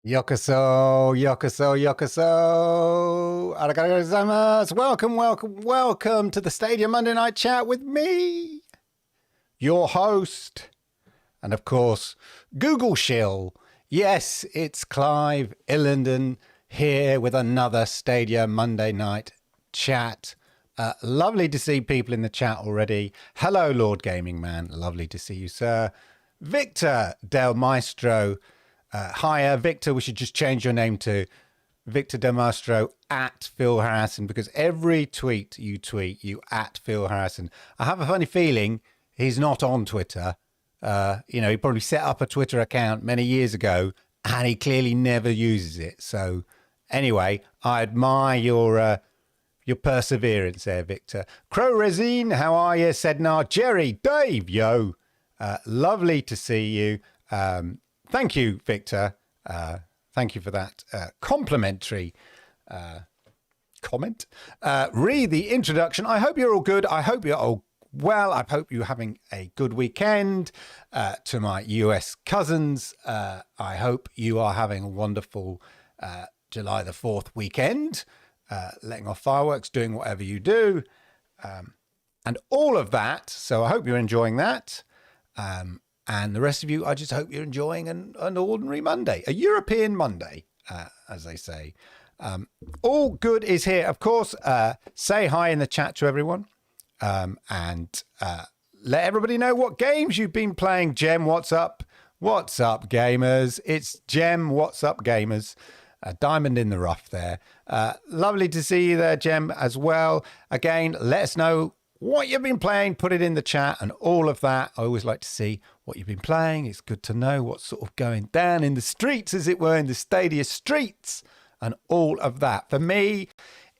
Yokoso, yokoso, yokoso. Arigatou gozaimasu. Welcome, welcome, welcome to the Stadia Monday Night Chat with me, your host, and of course, Google shill. Yes, it's Clive Illenden here with another Stadia Monday Night Chat. Lovely to see people in the chat already. Hello, Lord Gaming Man. Lovely to see you, sir. Victor Del Maestro. Hiya, Victor. We should just change your name to Victor Del Maestro at Phil Harrison, because every tweet, you at Phil Harrison. I have a funny feeling he's not on Twitter. He probably set up a Twitter account many years ago and he clearly never uses it. So anyway, I admire your perseverance there, Victor. Crow Resine, how are you? Sednar, Jerry, Dave, yo. Lovely to see you. Thank you, Victor. Thank you for that complimentary comment. Read the introduction. I hope you're all good. I hope you're all well. I hope you're having a good weekend. To my US cousins, I hope you are having a wonderful July the 4th weekend, letting off fireworks, doing whatever you do, and all of that. So I hope you're enjoying that. And the rest of you, I just hope you're enjoying an ordinary Monday, a European Monday, as they say. All good is here. Of course, say hi in the chat to everyone, and let everybody know what games you've been playing. Jem, what's up? What's up, gamers? It's Jem, what's up, gamers? A diamond in the rough there. Lovely to see you there, Jem, as well. Again, let us know what you've been playing, put it in the chat and all of that. I always like to see what you've been playing. It's good to know what's sort of going down in the streets, as it were, in the Stadia streets and all of that. For me,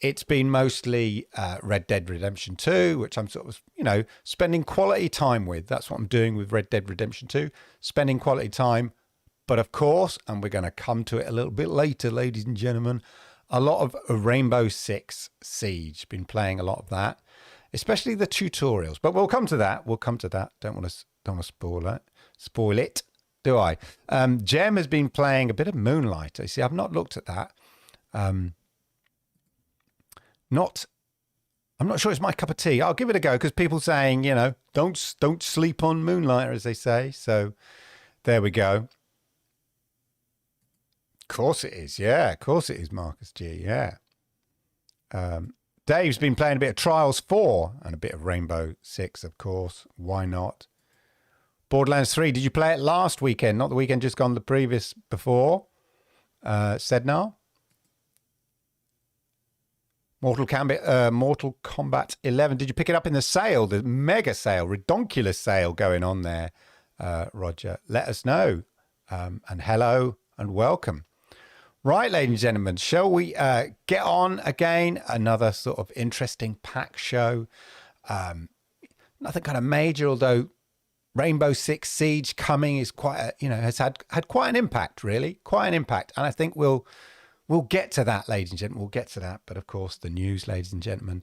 it's been mostly Red Dead Redemption 2, which I'm sort of, spending quality time with. That's what I'm doing with Red Dead Redemption 2, spending quality time. But of course, and we're going to come to it a little bit later, ladies and gentlemen, a lot of Rainbow Six Siege. Been playing a lot of that. Especially the tutorials, but we'll come to that. Don't want to spoil it, do I? Jem has been playing a bit of Moonlight. You see, I've not looked at that. I'm not sure it's my cup of tea. I'll give it a go because people saying, don't sleep on Moonlight, as they say. So there we go. Of course it is. Yeah, of course it is, Marcus G. Yeah. Dave's been playing a bit of Trials 4 and a bit of Rainbow Six, of course. Why not? Borderlands 3, did you play it last weekend? Not the weekend just gone, the previous before? Sednar? Mortal Kombat 11. Did you pick it up in the sale? The mega sale, redonkulous sale going on there, Roger. Let us know. And hello and welcome. Right, ladies and gentlemen, shall we get on again? Another sort of interesting pack show. Nothing kind of major, although Rainbow Six Siege coming is quite, has had quite an impact, really, quite an impact. And I think we'll get to that, ladies and gentlemen. We'll get to that. But of course, the news, ladies and gentlemen,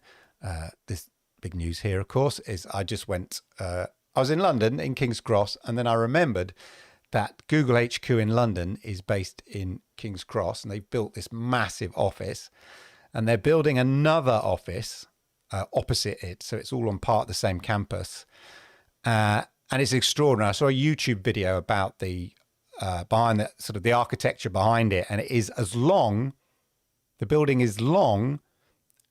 this big news here, of course, is I just went. I was in London, in King's Cross, and then I remembered that Google HQ in London is based in King's Cross, and they've built this massive office, and they're building another office opposite it, so it's all on part of the same campus, and it's extraordinary. I saw a YouTube video about the behind the sort of the architecture behind it, and it is as long. The building is long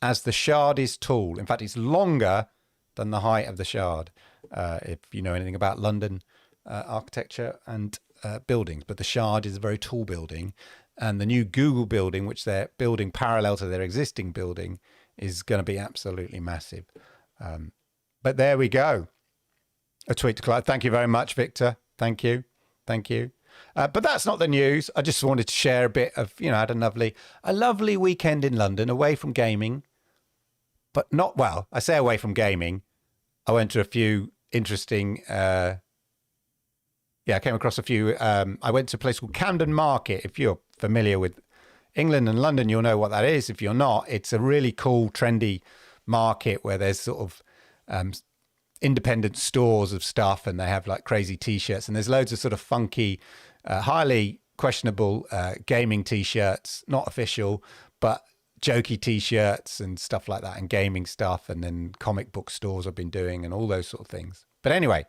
as the Shard is tall. In fact, it's longer than the height of the Shard. If you know anything about London architecture and buildings, but the Shard is a very tall building, and the new Google building, which they're building parallel to their existing building, is going to be absolutely massive. But there we go. A tweet to Clive. Thank you very much, Victor. Thank you. But that's not the news. I just wanted to share a bit of, I had a lovely weekend in London away from gaming, but not, well, I say away from gaming. I went to a few interesting, I came across a few, I went to a place called Camden Market. If you're familiar with England and London, you'll know what that is. If you're not, it's a really cool, trendy market where there's sort of independent stores of stuff, and they have like crazy t-shirts, and there's loads of sort of funky, highly questionable gaming t-shirts, not official, but jokey t-shirts and stuff like that, and gaming stuff, and then comic book stores I've been doing and all those sort of things. But anyway,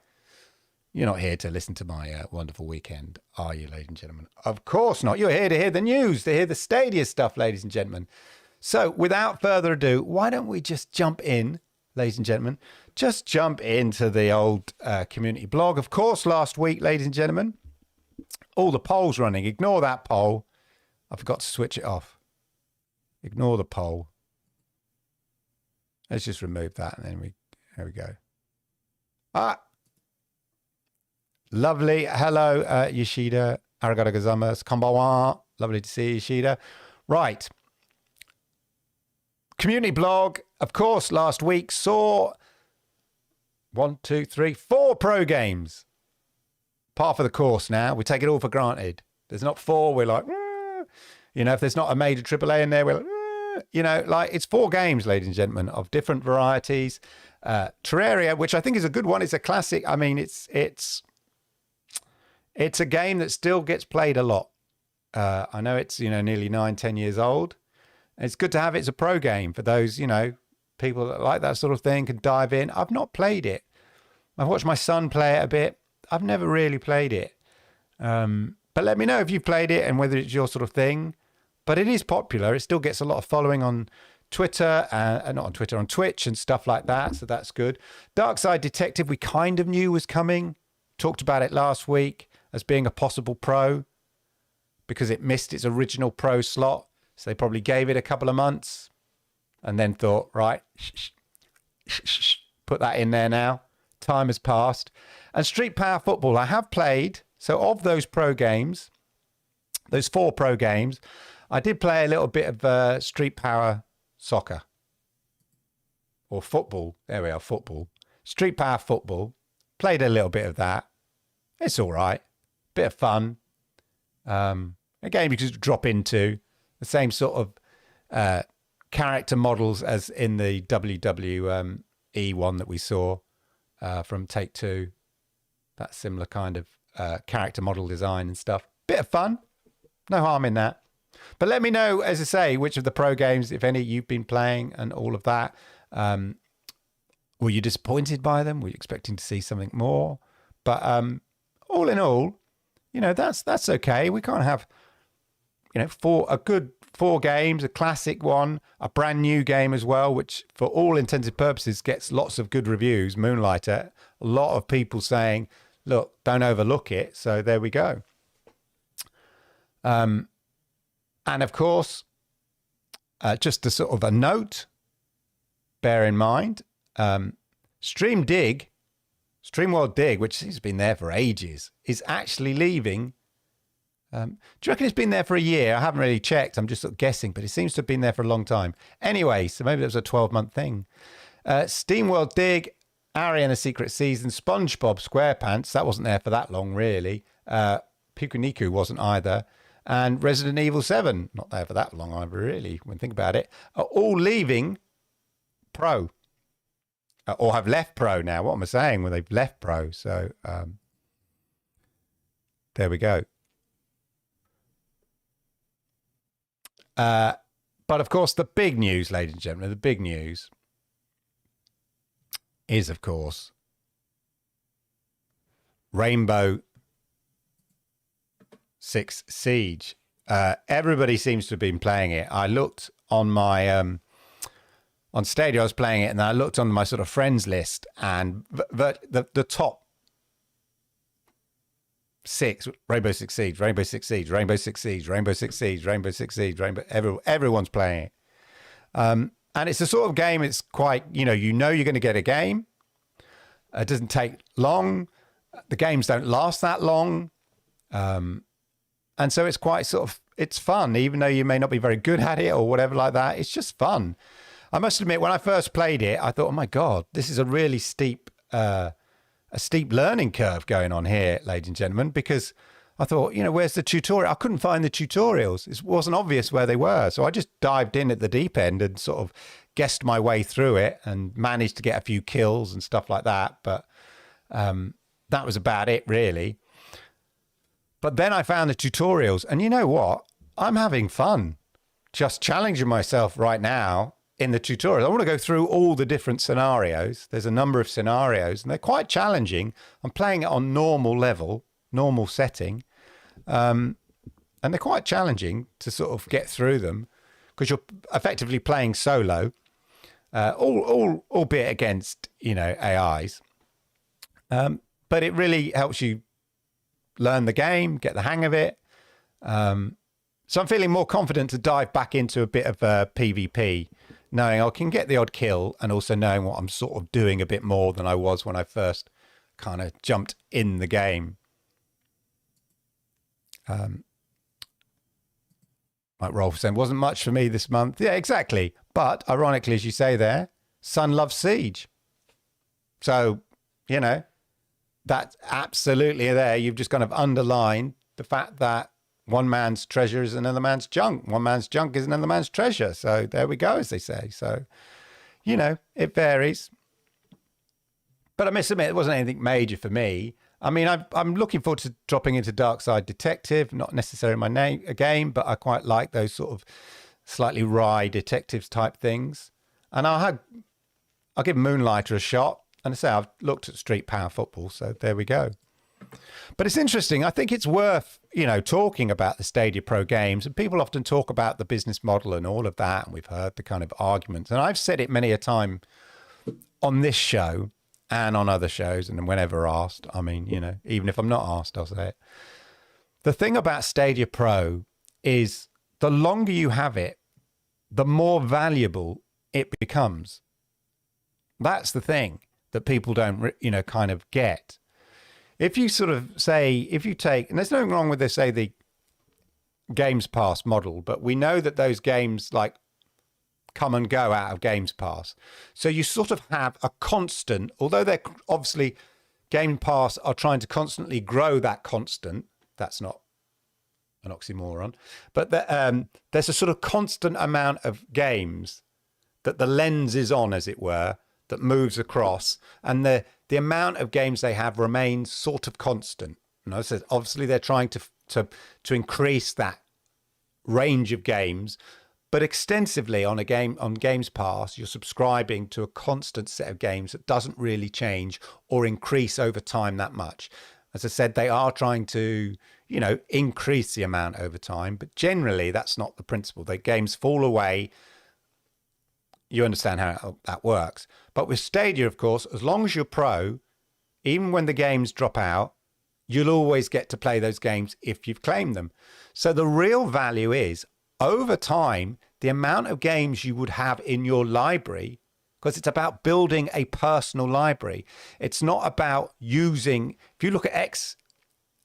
you're not here to listen to my wonderful weekend, are you, ladies and gentlemen? Of course not. You're here to hear the news, to hear the Stadia stuff, ladies and gentlemen. So without further ado, why don't we just jump in, ladies and gentlemen, just jump into the old community blog. Of course, last week, ladies and gentlemen, all the polls running. Ignore that poll. I forgot to switch it off. Ignore the poll. Let's just remove that, and then there we go. Lovely. Hello, Yoshida. Arigato gozaimasu. Konbanwa. Lovely to see you, Yoshida. Right. Community blog, of course, last week saw 4 pro games. Par for the course now. We take it all for granted. There's not 4. We're like, if there's not a major AAA in there, we're like, it's 4 games, ladies and gentlemen, of different varieties. Terraria, which I think is a good one. It's a classic. I mean, it's a game that still gets played a lot. I know it's, nearly 9-10 years old. It's good to have it as a pro game for those, people that like that sort of thing, can dive in. I've not played it. I've watched my son play it a bit. I've never really played it. But let me know if you've played it and whether it's your sort of thing. But it is popular. It still gets a lot of following on Twitter, not on Twitter, on Twitch and stuff like that. So that's good. Dark Side Detective, we kind of knew was coming. Talked about it last week as being a possible pro because it missed its original pro slot. So they probably gave it a couple of months and then thought, right, put that in there now. Time has passed. And Street Power Football, I have played. So of those pro games, those 4 pro games, I did play a little bit of Street Power Soccer or football. There we are, football. Street Power Football. Played a little bit of that. It's all right. Bit of fun. A game you can just drop into. The same sort of character models as in the WWE one that we saw from Take-Two. That similar kind of character model design and stuff. Bit of fun. No harm in that. But let me know, as I say, which of the pro games, if any, you've been playing and all of that. Were you disappointed by them? Were you expecting to see something more? But all in all, that's okay. We can't have, 4 games, a classic one, a brand new game as well, which for all intents and purposes gets lots of good reviews. Moonlighter, a lot of people saying, look, don't overlook it. So there we go. And of course, just a sort of a note, bear in mind, StreamWorld Dig, which has been there for ages, is actually leaving. Do you reckon it's been there for a year? I haven't really checked. I'm just sort of guessing, but it seems to have been there for a long time. Anyway, so maybe that was a 12-month thing. SteamWorld Dig, Ari and the Secret Season, SpongeBob SquarePants. That wasn't there for that long, really. Pikuniku wasn't either. And Resident Evil 7, not there for that long either, really, when you think about it, are all leaving Pro. Or have left Pro now. What am I saying? Well, they've left Pro. So there we go. But of course, the big news, ladies and gentlemen, the big news is, of course, Rainbow Six Siege. Everybody seems to have been playing it. I looked on my on Stadia, I was playing it, and I looked on my sort of friends list, and the top 6, Rainbow Six Siege, Rainbow Six Siege, Rainbow Six Siege, Rainbow Six Siege, Rainbow Six Siege, everyone's playing it. And it's a sort of game, it's quite, you're going to get a game. It doesn't take long. The games don't last that long. And so it's quite it's fun, even though you may not be very good at it or whatever like that. It's just fun. I must admit, when I first played it, I thought, oh my God, this is a really steep learning curve going on here, ladies and gentlemen, because I thought, where's the tutorial? I couldn't find the tutorials. It wasn't obvious where they were. So I just dived in at the deep end and sort of guessed my way through it and managed to get a few kills and stuff like that. But that was about it, really. But then I found the tutorials, and you know what? I'm having fun just challenging myself right now in the tutorial. I want to go through all the different scenarios. There's a number of scenarios, and they're quite challenging. I'm playing it on normal level, normal setting, and they're quite challenging to sort of get through them because you're effectively playing solo, albeit against AIs. But it really helps you learn the game, get the hang of it. So I'm feeling more confident to dive back into a bit of PvP, knowing I can get the odd kill and also knowing what I'm sort of doing a bit more than I was when I first kind of jumped in the game. Like Rolf saying, wasn't much for me this month. Yeah, exactly. But ironically, as you say there, son loves Siege. So, that's absolutely there. You've just kind of underlined the fact that one man's treasure is another man's junk. One man's junk is another man's treasure. So there we go, as they say. So, it varies. But I must admit, it wasn't anything major for me. I mean, I'm looking forward to dropping into Dark Side Detective, not necessarily my game, but I quite like those sort of slightly wry detectives type things. And I'll give Moonlighter a shot. And I say, I've looked at Street Power Football, so there we go. But it's interesting. I think it's worth, talking about the Stadia Pro games. And people often talk about the business model and all of that. And we've heard the kind of arguments. And I've said it many a time on this show and on other shows. And whenever asked, I mean, even if I'm not asked, I'll say it. The thing about Stadia Pro is the longer you have it, the more valuable it becomes. That's the thing that people don't, kind of get. If you sort of say, if you take, and there's nothing wrong with this, say the Games Pass model, but we know that those games like come and go out of Games Pass. So you sort of have a constant, although they're obviously Game Pass are trying to constantly grow that constant. That's not an oxymoron, but there's a sort of constant amount of games that the lens is on, as it were, that moves across, and the amount of games they have remains sort of constant. So obviously they're trying to increase that range of games, but extensively on Games Pass, you're subscribing to a constant set of games that doesn't really change or increase over time that much. As I said, they are trying to, increase the amount over time, but generally that's not the principle. The games fall away. You understand how that works. But with Stadia, of course, as long as you're pro, even when the games drop out, you'll always get to play those games if you've claimed them. So the real value is, over time, the amount of games you would have in your library, because it's about building a personal library. It's not about using, if you look at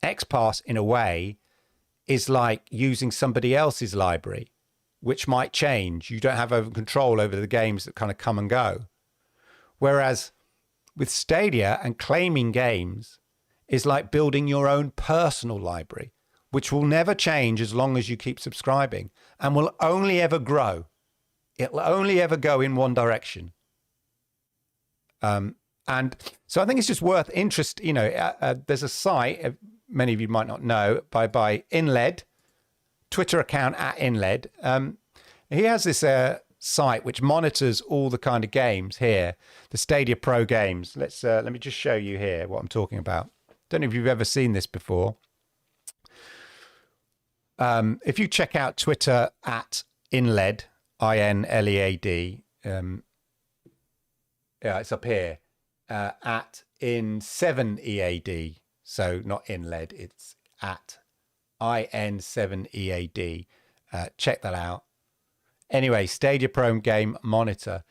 XPass in a way, is like using somebody else's library, which might change. You don't have control over the games that kind of come and go. Whereas with Stadia and claiming games is like building your own personal library, which will never change as long as you keep subscribing and will only ever grow. It'll only ever go in one direction. And so I think it's just worth interest. There's a site, many of you might not know, by InLed, Twitter account at InLed. He has this site which monitors all the kind of games here, the Stadia Pro games. Let me just show you here what I'm talking about. Don't know if you've ever seen this before. If you check out Twitter at InLed, INLEAD, it's up here, at in7EAD. So not InLed, it's at IN7EAD. Check that out. Anyway, Stadia Pro Game Monitor.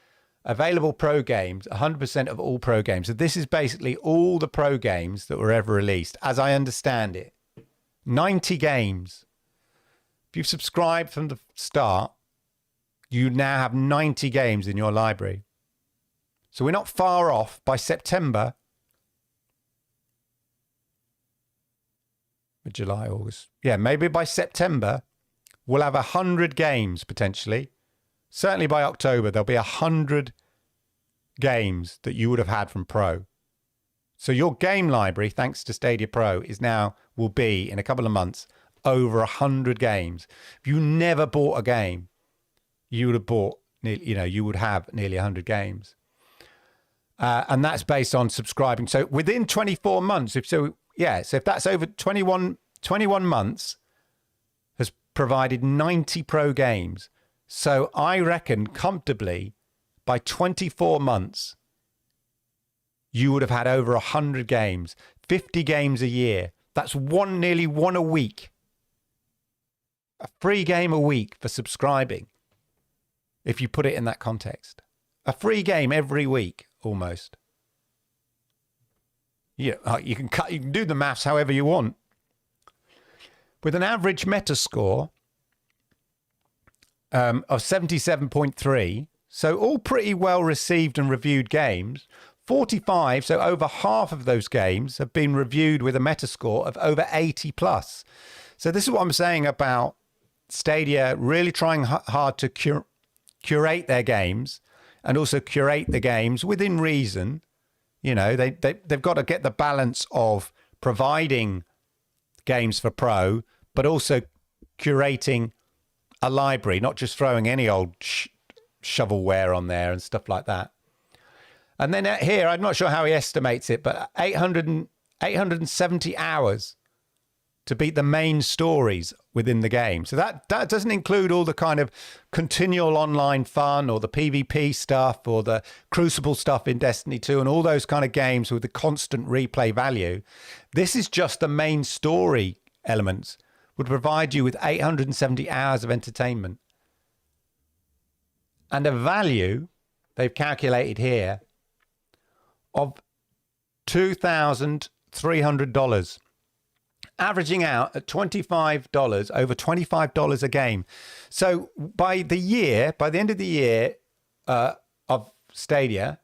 Available pro games, 100% of all pro games. So this is basically all the pro games that were ever released, as I understand it. 90 games. If you've subscribed from the start, you now have 90 games in your library. So we're not far off. By September, July, August. Yeah, maybe by September, we'll have 100 games potentially. Certainly by October, there'll be 100 games that you would have had from Pro. So your game library, thanks to Stadia Pro, will be in a couple of months over 100 games. If you never bought a game, you would have nearly 100 games. And that's based on subscribing. So within 24 months, so if that's over 21 months, has provided 90 Pro games. So I reckon comfortably by 24 months, you would have had over 100 games, 50 games a year. That's nearly one a week. A free game a week for subscribing, if you put it in that context. A free game every week, almost. You can do the maths however you want. With an average Metascore of 77.3, so all pretty well received and reviewed games. 45, so over half of those games have been reviewed with a Metascore of over 80 plus. So this is what I'm saying about Stadia really trying hard to curate their games, and also curate the games within reason. You know, they've got to get the balance of providing games for Pro, but also curating a library, not just throwing any old shovelware on there and stuff like that. And then here, I'm not sure how he estimates it, but 870 hours to beat the main stories within the game. So that doesn't include all the kind of continual online fun or the PvP stuff or the Crucible stuff in Destiny 2 and all those kind of games with the constant replay value. This is just the main story elements would provide you with 870 hours of entertainment. And a value they've calculated here of $2,300. Averaging out at $25, over $25 a game. So by the end of the year of Stadia,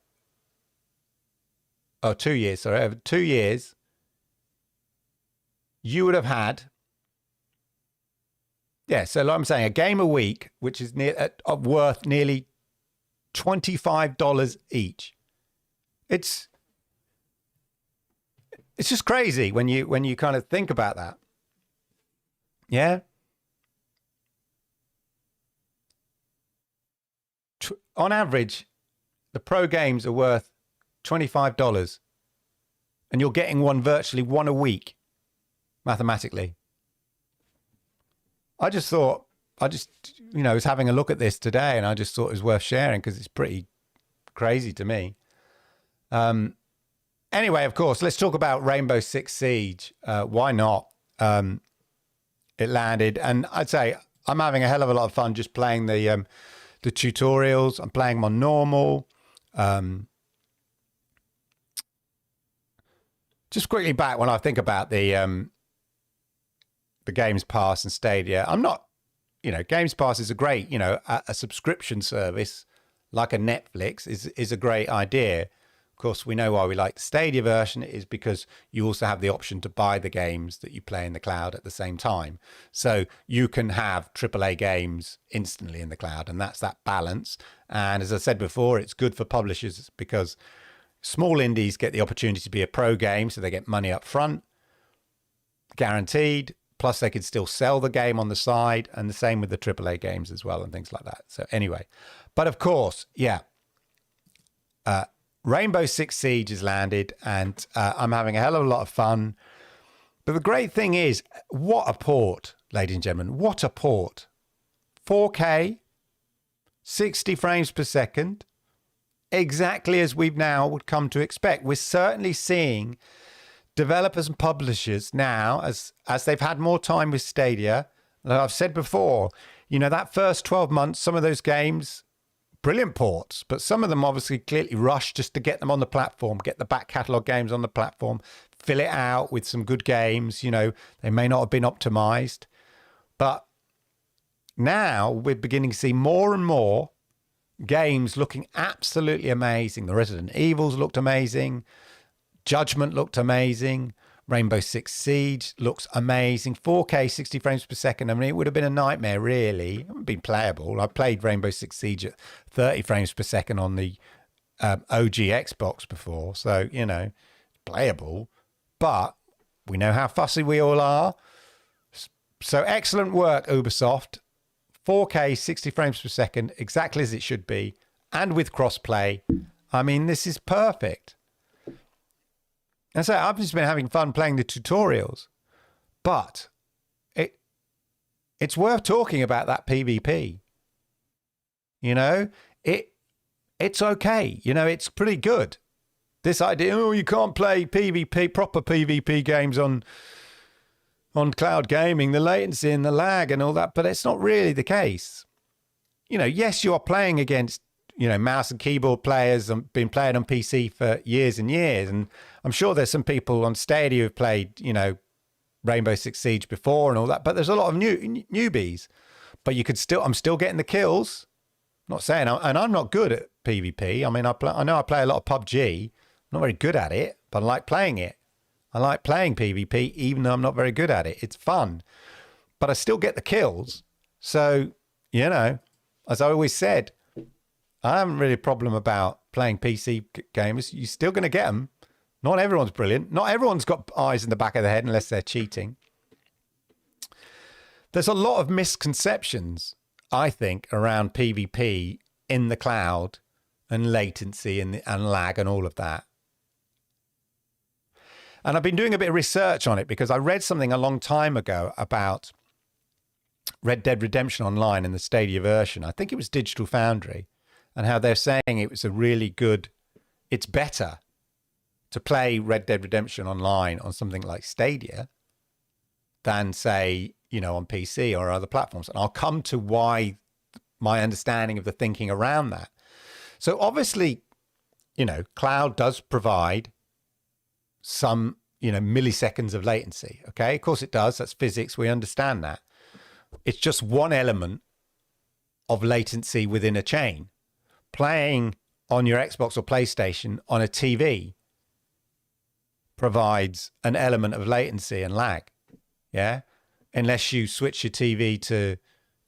over 2 years, you would have had, so like I'm saying, a game a week, which is worth nearly $25 each. It's just crazy when you kind of think about that. Yeah. On average, the Pro games are worth $25, and you're getting virtually one a week, mathematically. I was having a look at this today, and I just thought it was worth sharing because it's pretty crazy to me. Anyway, of course, let's talk about Rainbow Six Siege. Why not? It landed, and I'd say I'm having a hell of a lot of fun just playing the tutorials. I'm playing them on normal. Just quickly back when I think about the Games Pass and Stadia, I'm not, Games Pass is a great, a subscription service like a Netflix is a great idea. Of course, we know why we like the Stadia version is because you also have the option to buy the games that you play in the cloud at the same time. So you can have AAA games instantly in the cloud, and that's that balance. And as I said before, it's good for publishers because small indies get the opportunity to be a pro game, so they get money up front, guaranteed. Plus, they can still sell the game on the side, and the same with the AAA games as well and things like that. So anyway, but of course, Rainbow Six Siege has landed, and I'm having a hell of a lot of fun. But the great thing is, what a port, ladies and gentlemen, what a port. 4K, 60 frames per second, exactly as we've now would come to expect. We're certainly seeing developers and publishers now, as they've had more time with Stadia, like I've said before, that first 12 months, some of those games, brilliant ports, but some of them obviously clearly rushed just to get them on the platform, get the back catalogue games on the platform, fill it out with some good games. You know, they may not have been optimized, but now we're beginning to see more and more games looking absolutely amazing. The Resident Evils looked amazing. Judgment looked amazing. Rainbow Six Siege looks amazing. 4K, 60 frames per second. I mean, it would have been a nightmare, really. It would been playable. I played Rainbow Six Siege at 30 frames per second on the OG Xbox before. So, you know, playable. But we know how fussy we all are. So excellent work, Ubisoft. 4K, 60 frames per second, exactly as it should be. And with crossplay. I mean, this is perfect. And so I've just been having fun playing the tutorials, but it's worth talking about that PvP. You know, it's okay. You know, it's pretty good. This idea, oh, you can't play PvP, proper PvP games on cloud gaming, the latency and the lag and all that, but it's not really the case. You know, yes, you are playing against, you know, mouse and keyboard players and been playing on PC for years and years. And I'm sure there's some people on Stadia who've played, you know, Rainbow Six Siege before and all that, but there's a lot of newbies. But you could still, I'm still getting the kills. I'm not saying, and I'm not good at PvP. I mean, I know I play a lot of PUBG. I'm not very good at it, but I like playing it. I like playing PvP, even though I'm not very good at it. It's fun, but I still get the kills. So, you know, as I always said, I haven't really a problem about playing PC games. You're still going to get them. Not everyone's brilliant. Not everyone's got eyes in the back of the head unless they're cheating. There's a lot of misconceptions, I think, around PvP in the cloud and latency and lag and all of that. And I've been doing a bit of research on it because I read something a long time ago about Red Dead Redemption Online in the Stadia version. I think it was Digital Foundry. And how they're saying it was a really good, it's better to play Red Dead Redemption Online on something like Stadia than, say, you know, on PC or other platforms. And I'll come to why, my understanding of the thinking around that. So obviously, you know, cloud does provide some, you know, milliseconds of latency. Okay, of course it does. That's physics. We understand that. It's just one element of latency within a chain. Playing on your Xbox or PlayStation on a TV provides an element of latency and lag. Yeah. Unless you switch your TV to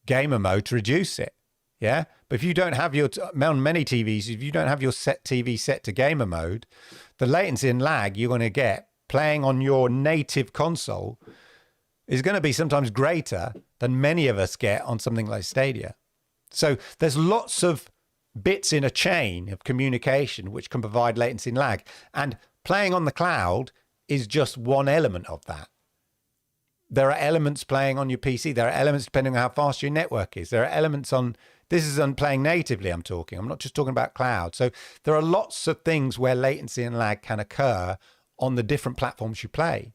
gamer mode to reduce it. Yeah. But if you don't have your, on many TVs, if you don't have your TV set to gamer mode, the latency and lag you're going to get playing on your native console is going to be sometimes greater than many of us get on something like Stadia. So there's lots of bits in a chain of communication which can provide latency and lag. And playing on the cloud is just one element of that. There are elements playing on your PC. There are elements depending on how fast your network is. There are elements on, this is on playing natively I'm talking. I'm not just talking about cloud. So there are lots of things where latency and lag can occur on the different platforms you play.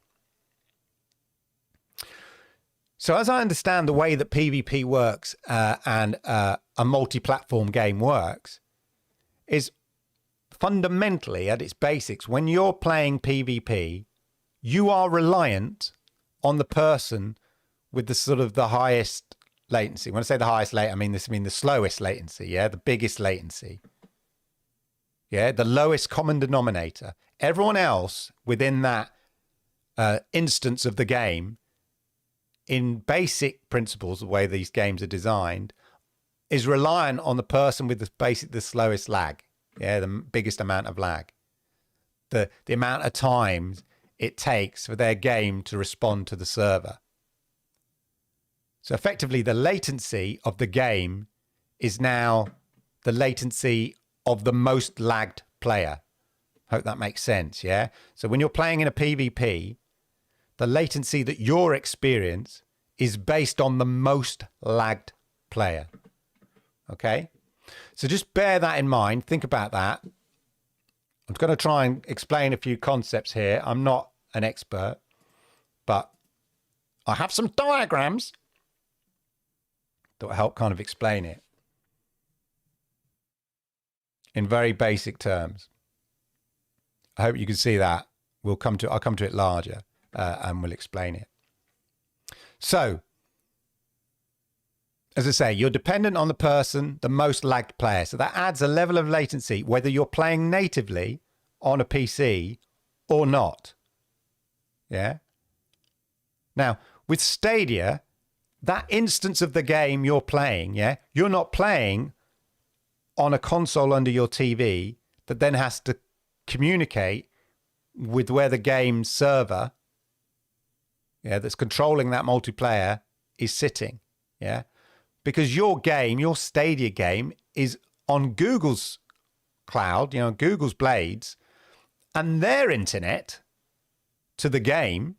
So as I understand the way that PvP works and a multi-platform game works is fundamentally at its basics, when you're playing PvP, you are reliant on the person with the sort of the highest latency. When I say the highest latency, I mean the slowest latency, yeah, the biggest latency. Yeah, the lowest common denominator. Everyone else within that instance of the game, in basic principles, the way these games are designed, is reliant on the person with the slowest lag. Yeah, the biggest amount of lag. The amount of time it takes for their game to respond to the server. So effectively, the latency of the game is now the latency of the most lagged player. Hope that makes sense, yeah? So when you're playing in a PvP, the latency that you'll experience is based on the most lagged player. Okay? So just bear that in mind. Think about that. I'm going to try and explain a few concepts here. I'm not an expert, but I have some diagrams that will help kind of explain it in very basic terms. I hope you can see that. I'll come to it larger and we'll explain it. So, as I say, you're dependent on the person, the most lagged player. So that adds a level of latency, whether you're playing natively on a PC or not. Yeah. Now, with Stadia, that instance of the game you're playing, yeah, you're not playing on a console under your TV that then has to communicate with where the game server, yeah, that's controlling that multiplayer is sitting, yeah, because your game, your Stadia game, is on Google's cloud, you know, Google's blades, and their internet to the game,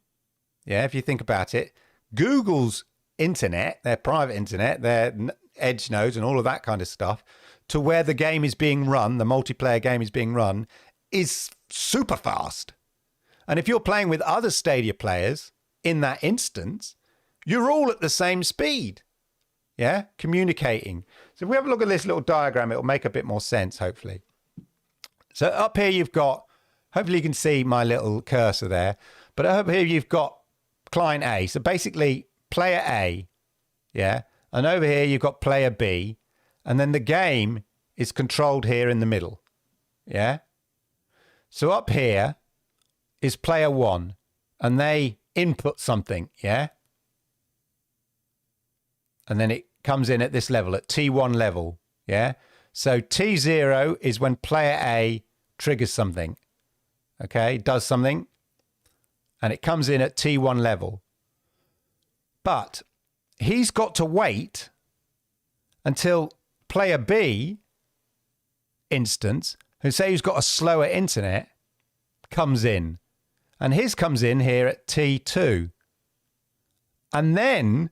yeah, if you think about it, Google's internet, their private internet, their edge nodes and all of that kind of stuff, to where the game is being run, the multiplayer game is being run, is super fast. And if you're playing with other Stadia players in that instance, you're all at the same speed, yeah, communicating. So if we have a look at this little diagram, it'll make a bit more sense, hopefully. So up here you've got, hopefully you can see my little cursor there, but up here you've got client A. So basically player A, yeah, and over here you've got player B, and then the game is controlled here in the middle, yeah. So up here is player 1, and they input something, yeah, and then it comes in at this level, at T1 level, yeah. So T0 is when player A triggers something, okay, does something, and it comes in at T1 level. But he's got to wait until player B instance, who say who's got a slower internet, comes in. And his comes in here at T2. And then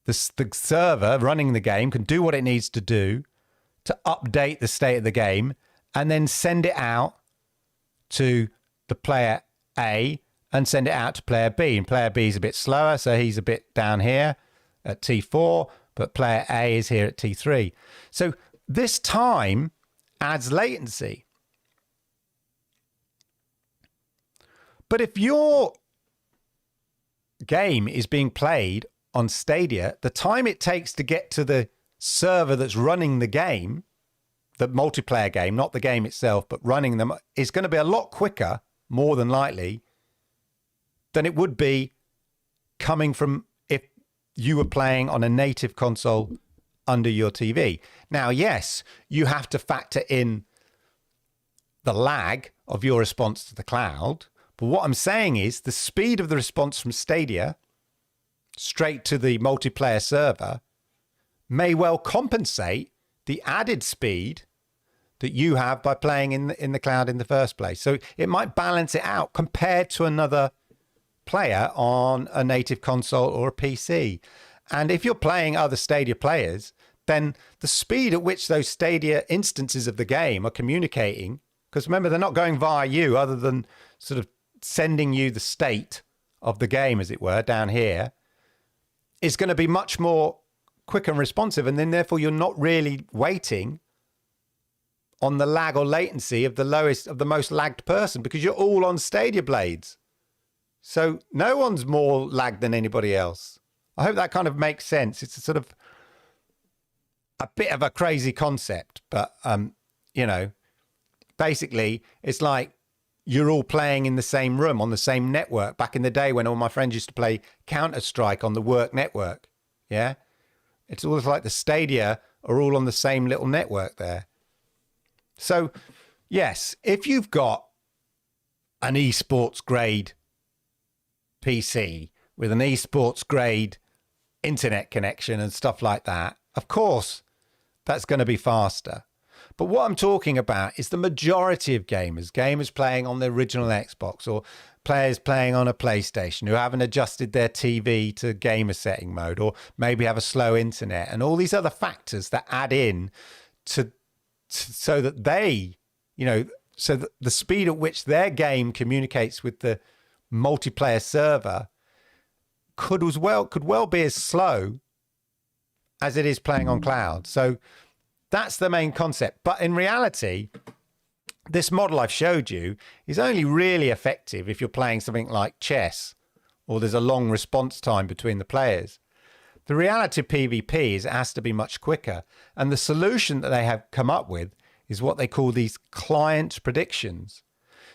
the server running the game can do what it needs to do to update the state of the game and then send it out to the player A and send it out to player B. And player B is a bit slower, so he's a bit down here at T4, but player A is here at T3. So this time adds latency. But if your game is being played on Stadia, the time it takes to get to the server that's running the game, the multiplayer game, not the game itself, but running them, is going to be a lot quicker, more than likely, than it would be coming from if you were playing on a native console under your TV. Now, yes, you have to factor in the lag of your response to the cloud. But what I'm saying is the speed of the response from Stadia straight to the multiplayer server may well compensate the added speed that you have by playing in the cloud in the first place. So it might balance it out compared to another player on a native console or a PC. And if you're playing other Stadia players, then the speed at which those Stadia instances of the game are communicating, because remember, they're not going via you other than sort of sending you the state of the game, as it were, down here, is going to be much more quick and responsive. And then therefore you're not really waiting on the lag or latency of the lowest, of the most lagged person, because you're all on Stadia blades. So no one's more lagged than anybody else. I hope that kind of makes sense. It's a sort of a bit of a crazy concept, but, you know, basically it's like you're all playing in the same room on the same network. Back in the day when all my friends used to play Counter-Strike on the work network. Yeah. It's always like the Stadia are all on the same little network there. So yes, if you've got an esports grade PC with an esports grade internet connection and stuff like that, of course, that's going to be faster. But what I'm talking about is the majority of gamers playing on the original Xbox, or players playing on a PlayStation who haven't adjusted their TV to gamer setting mode, or maybe have a slow internet, and all these other factors that add in to so that they, you know, so that the speed at which their game communicates with the multiplayer server could well be as slow as it is playing on cloud. So that's the main concept. But in reality, this model I've showed you is only really effective if you're playing something like chess, or there's a long response time between the players. The reality of PvP is it has to be much quicker. And the solution that they have come up with is what they call these client predictions.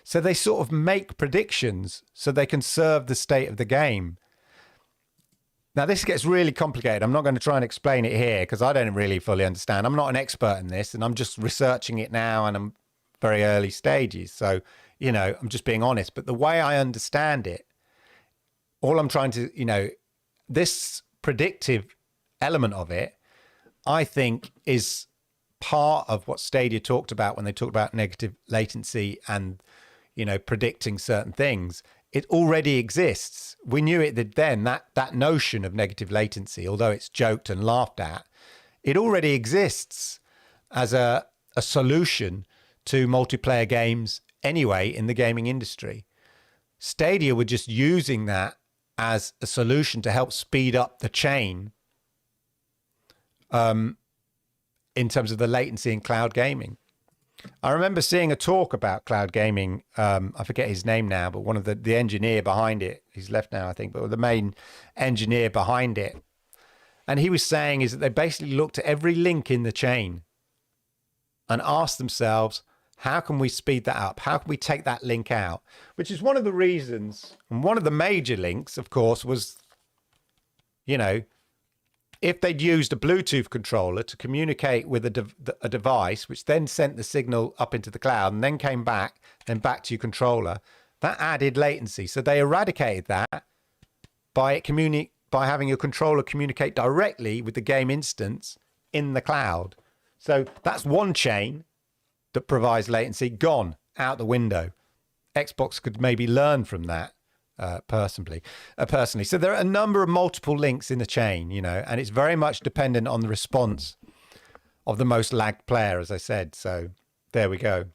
So they sort of make predictions so they can serve the state of the game. Now, this gets really complicated. I'm not going to try and explain it here because I don't really fully understand. I'm not an expert in this, and I'm just researching it now, and I'm very early stages. So, you know, I'm just being honest. But the way I understand it, all I'm trying to, you know, this predictive element of it, I think, is part of what Stadia talked about when they talked about negative latency and, you know, predicting certain things. It already exists. We knew it then, that notion of negative latency, although it's joked and laughed at, it already exists as a solution to multiplayer games anyway in the gaming industry. Stadia were just using that as a solution to help speed up the chain in terms of the latency in cloud gaming. I remember seeing a talk about cloud gaming. I forget his name now, but one of the engineer behind it, he's left now, I think, but the main engineer behind it. And he was saying is that they basically looked at every link in the chain and asked themselves, how can we speed that up? How can we take that link out? Which is one of the reasons, and one of the major links, of course, was, you know, if they'd used a Bluetooth controller to communicate with a device, which then sent the signal up into the cloud and then came back, then back to your controller, that added latency. So they eradicated that by having your controller communicate directly with the game instance in the cloud. So that's one chain that provides latency, gone out the window. Xbox could maybe learn from that personally. So there are a number of multiple links in the chain, you know, and it's very much dependent on the response of the most lagged player, as I said. So there we go.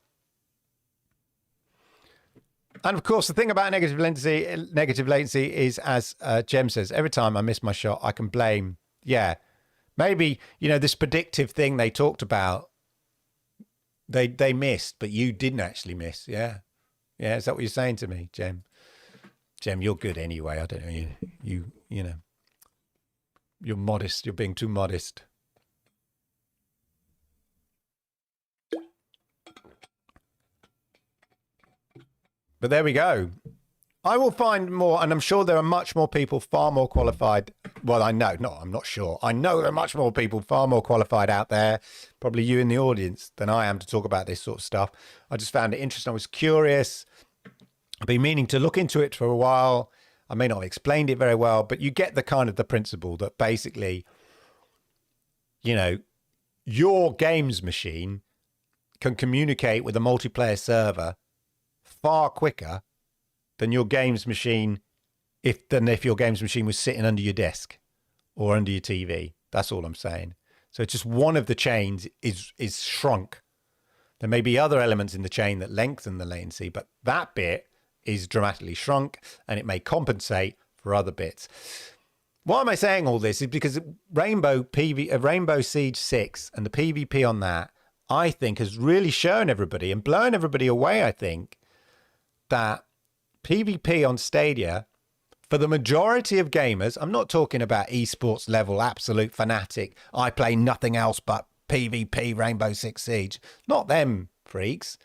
And of course, the thing about negative latency is, as Jem says, every time I miss my shot, I can blame, maybe, you know, this predictive thing they talked about, they missed, but you didn't actually miss. Yeah. Is that what you're saying to me, Jem? Jem, you're good anyway. I don't know. You know, you're modest. You're being too modest. But there we go. I will find more, and I'm sure there are much more people far more qualified. Well, I'm not sure. I know there are much more people far more qualified out there, probably you in the audience, than I am to talk about this sort of stuff. I just found it interesting. I was curious. I've been meaning to look into it for a while. I may not have explained it very well, but you get the principle that basically, you know, your games machine can communicate with a multiplayer server far quicker than your games machine if your games machine was sitting under your desk or under your TV. That's all I'm saying. So just one of the chains is shrunk. There may be other elements in the chain that lengthen the latency, but that bit is dramatically shrunk, and it may compensate for other bits. Why am I saying all this? Is because Rainbow Siege 6 and the PvP on that, I think, has really shown everybody and blown everybody away, I think, that PvP on Stadia, for the majority of gamers, I'm not talking about esports level, absolute fanatic, I play nothing else but PvP Rainbow Six Siege. Not them freaks.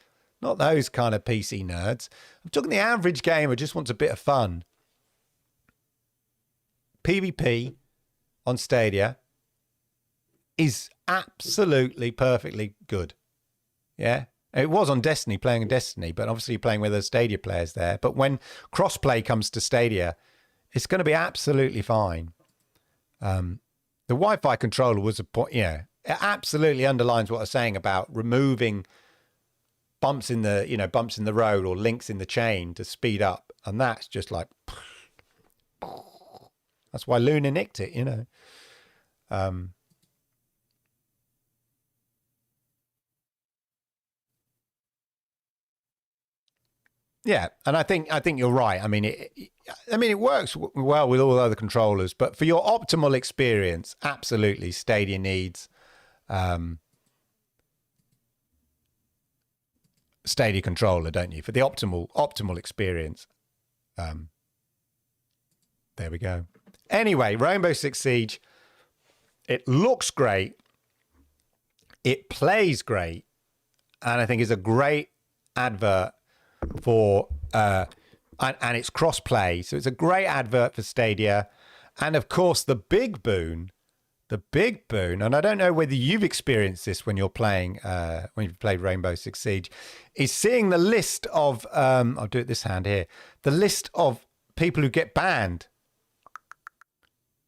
Not those kind of PC nerds. I'm talking the average gamer just wants a bit of fun. PvP on Stadia is absolutely perfectly good. Yeah. It was on Destiny, playing on Destiny, but obviously playing with other Stadia players there. But when crossplay comes to Stadia, it's going to be absolutely fine. The Wi-Fi controller was a point, it absolutely underlines what I was saying about removing bumps in the road or links in the chain to speed up. And that's just like, that's why Luna nicked it, you know. Yeah, and I think you're right. I mean, it works well with all other controllers, but for your optimal experience, absolutely, Stadia needs Stadia controller, don't you? For the optimal experience. There we go. Anyway, Rainbow Six Siege. It looks great. It plays great. And I think it's a great advert for, and it's cross-play. So it's a great advert for Stadia. And of course, the big boon, and I don't know whether you've experienced this when you're playing, when you've played Rainbow Six Siege, is seeing the list of, I'll do it this hand here, the list of people who get banned.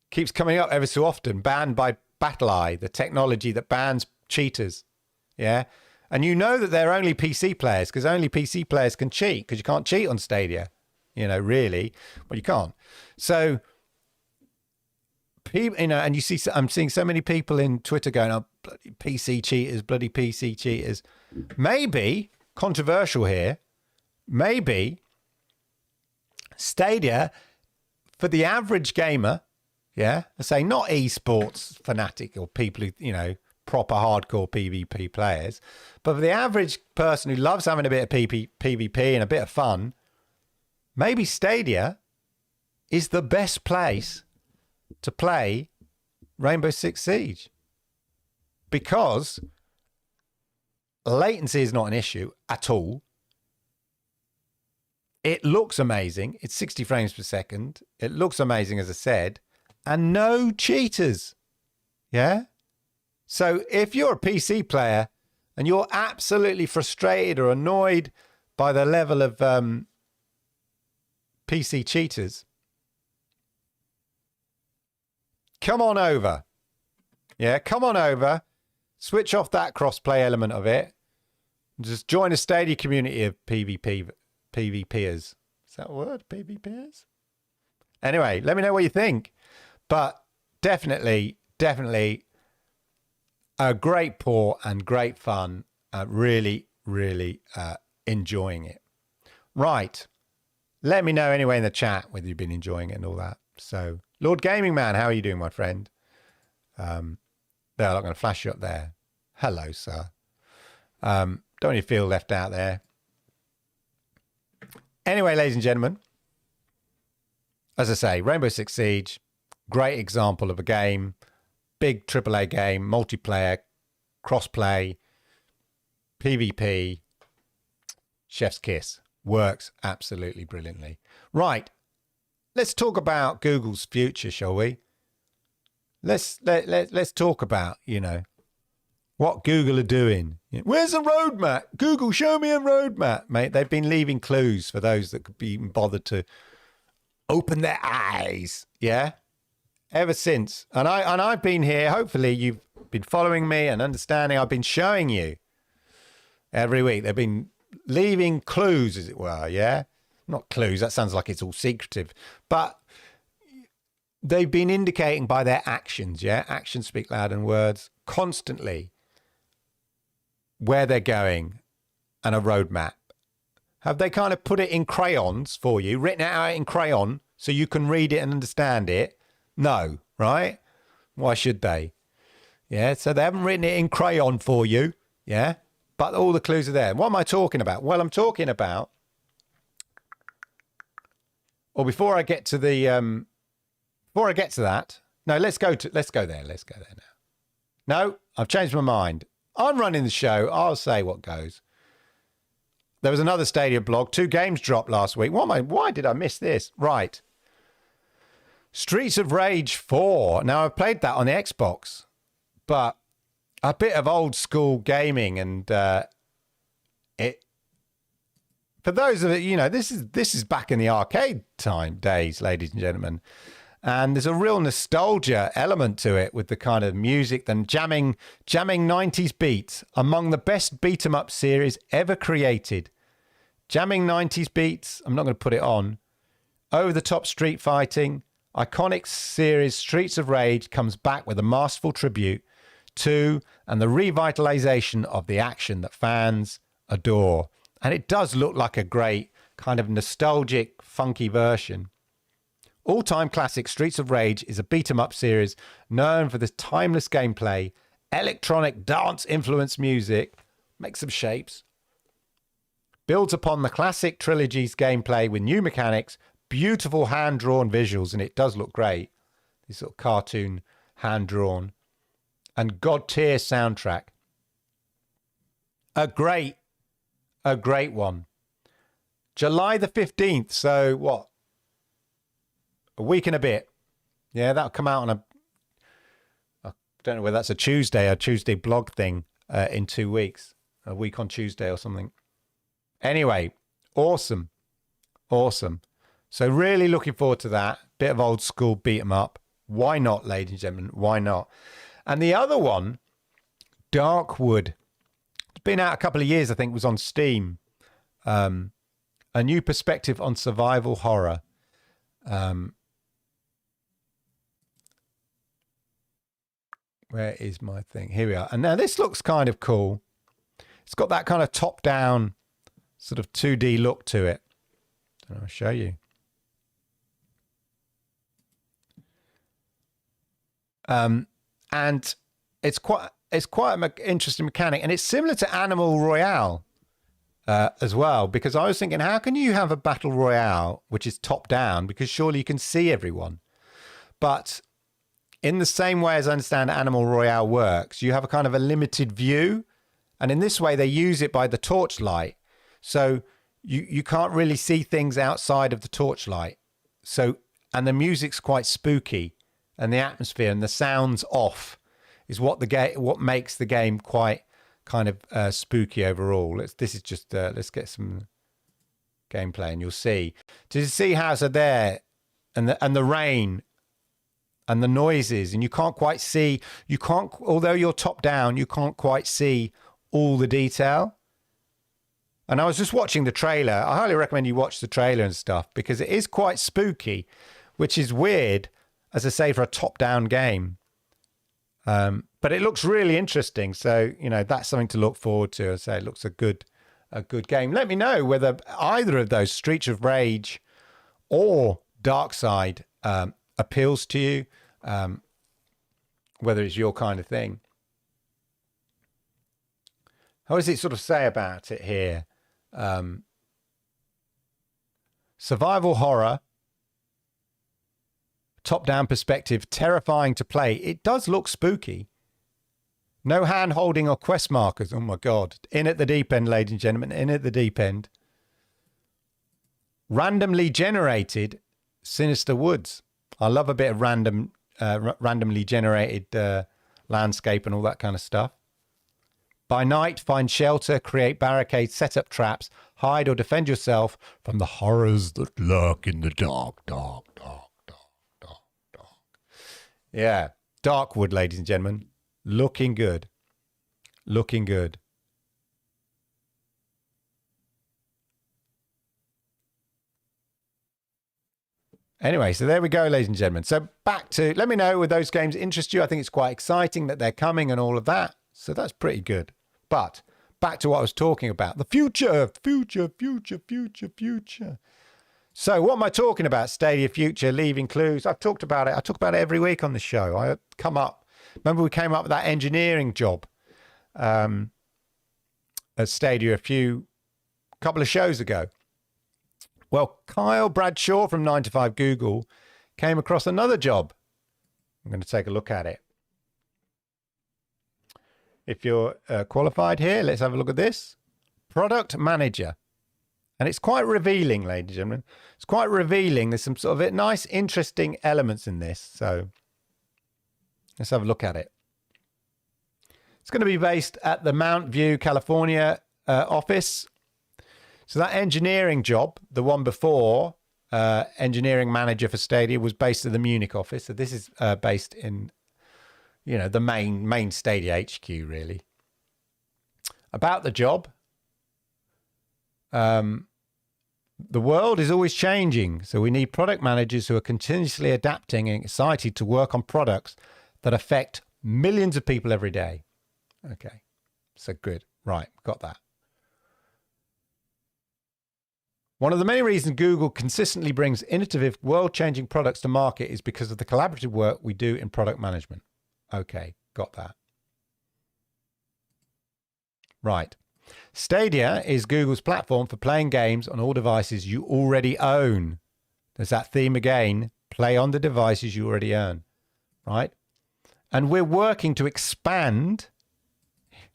Keeps coming up ever so often, banned by BattleEye, the technology that bans cheaters. Yeah. And you know that they're only PC players because only PC players can cheat because you can't cheat on Stadia, really. Well, you can't. So, people, and you see, I'm seeing so many people in Twitter going, oh, bloody PC cheaters. Maybe, controversial here, maybe Stadia, for the average gamer, yeah, I say not esports fanatic or people who, proper hardcore PvP players, but for the average person who loves having a bit of PvP and a bit of fun, maybe Stadia is the best place to play Rainbow Six Siege because latency is not an issue at all. It looks amazing. It's 60 frames per second. It looks amazing, as I said, and no cheaters. Yeah. So if you're a PC player and you're absolutely frustrated or annoyed by the level of PC cheaters, come on over. Yeah, come on over. Switch off that cross-play element of it. Just join a Stadia community of PvPers. Is that a word? PvPers? Anyway, let me know what you think. But definitely a great port and great fun. Really enjoying it. Right. Let me know anyway in the chat whether you've been enjoying it and all that. So, Lord Gaming Man, how are you doing, my friend? They're not going to flash you up there. Hello, sir. Don't you feel left out there? Anyway, ladies and gentlemen, as I say, Rainbow Six Siege, great example of a game, big AAA game, multiplayer, cross-play, PvP, chef's kiss. Works absolutely brilliantly. Right. Let's talk about Google's future, shall we? Let's talk about, what Google are doing. Where's the roadmap? Google, show me a roadmap, mate. They've been leaving clues for those that could be even bothered to open their eyes. Yeah. Ever since. And I've been here. Hopefully you've been following me and understanding. I've been showing you every week. They've been leaving clues, as it were. Yeah. Not clues. That sounds like it's all secretive, but they've been indicating by their actions. Yeah. Actions speak louder than words, constantly where they're going and a roadmap. Have they kind of put it in crayons for you, written it out in crayon so you can read it and understand it? No, right? Why should they? Yeah, so they haven't written it in crayon for you, yeah? But all the clues are there. What am I talking about? Well, I'm talking about, or before I get to the, no, let's go there now. No, I've changed my mind. I'm running the show. I'll say what goes. There was another Stadia blog. 2 games dropped last week. Why did I miss this? Right. Streets of Rage 4. Now, I've played that on the Xbox, but a bit of old school gaming, and it. For those of it, this is back in the arcade days, ladies and gentlemen, and there's a real nostalgia element to it with the kind of music and jamming 90s beats, among the best beat 'em up series ever created. Jamming 90s beats. I'm not going to put it on. Over the top street fighting. Iconic series Streets of Rage comes back with a masterful tribute to and the revitalization of the action that fans adore. And it does look like a great kind of nostalgic, funky version. All-time classic Streets of Rage is a beat-em-up series known for the timeless gameplay, electronic dance-influenced music, make some shapes, Builds upon the classic trilogy's gameplay with new mechanics, beautiful hand-drawn visuals, and it does look great. This sort of cartoon hand-drawn. And god-tier soundtrack. A great one. July the 15th. So what? A week and a bit. Yeah, that'll come out on I don't know whether that's a Tuesday blog thing in 2 weeks. A week on Tuesday or something. Anyway, awesome. Awesome. So really looking forward to that. Bit of old school beat 'em up. Why not, ladies and gentlemen? Why not? And the other one, Darkwood. It's been out a couple of years, I think, was on Steam. A new perspective on survival horror. Where is my thing? Here we are. And now this looks kind of cool. It's got that kind of top-down sort of 2D look to it. I'll show you. And it's quite an interesting mechanic, and it's similar to Animal Royale as well, because I was thinking, how can you have a battle royale which is top down, because surely you can see everyone? But in the same way as I understand Animal Royale works, you have a kind of a limited view, and in this way they use it by the torchlight, so you can't really see things outside of the torchlight. So, and the music's quite spooky, and the atmosphere and the sounds off is what makes the game quite kind of spooky overall. Let's get some gameplay and you'll see. To see how so there and the rain and the noises, and you can't quite see, although you're top down, you can't quite see all the detail. And I was just watching the trailer. I highly recommend you watch the trailer and stuff, because it is quite spooky, which is weird, as I say, for a top-down game. But it looks really interesting. So, you know, that's something to look forward to. As I say, it looks a good game. Let me know whether either of those, Streets of Rage or Darkside, appeals to you, whether it's your kind of thing. How does it sort of say about it here? Survival horror, top-down perspective, terrifying to play. It does look spooky. No hand-holding or quest markers. Oh, my God. In at the deep end, ladies and gentlemen. In at the deep end. Randomly generated sinister woods. I love a bit of randomly generated landscape and all that kind of stuff. By night, find shelter, create barricades, set up traps, hide or defend yourself from the horrors that lurk in the dark, dark, dark, dark, dark, dark. Yeah, Darkwood, ladies and gentlemen. Looking good. Looking good. Anyway, so there we go, ladies and gentlemen. So back to, let me know, would those games interest you? I think it's quite exciting that they're coming and all of that. So that's pretty good. But back to what I was talking about. The future, future, future, future, future. So what am I talking about? Stadia future, leaving clues. I've talked about it. I talk about it every week on the show. I come up. Remember we came up with that engineering job at Stadia a couple of shows ago. Well, Kyle Bradshaw from 9 to 5 Google came across another job. I'm going to take a look at it. If you're qualified here, let's have a look at this. Product manager. And it's quite revealing, ladies and gentlemen. It's quite revealing. There's some sort of nice, interesting elements in this. So let's have a look at it. It's going to be based at the Mount View, California office. So that engineering job, the one before, engineering manager for Stadia, was based at the Munich office. So this is based in, you know, the main Stadia HQ, really. About the job. The world is always changing, so we need product managers who are continuously adapting and excited to work on products that affect millions of people every day. Okay, so good. Right, got that. One of the many reasons Google consistently brings innovative, world-changing products to market is because of the collaborative work we do in product management. Okay, got that. Right. Stadia is Google's platform for playing games on all devices you already own. There's that theme again, play on the devices you already own, right? And we're working to expand,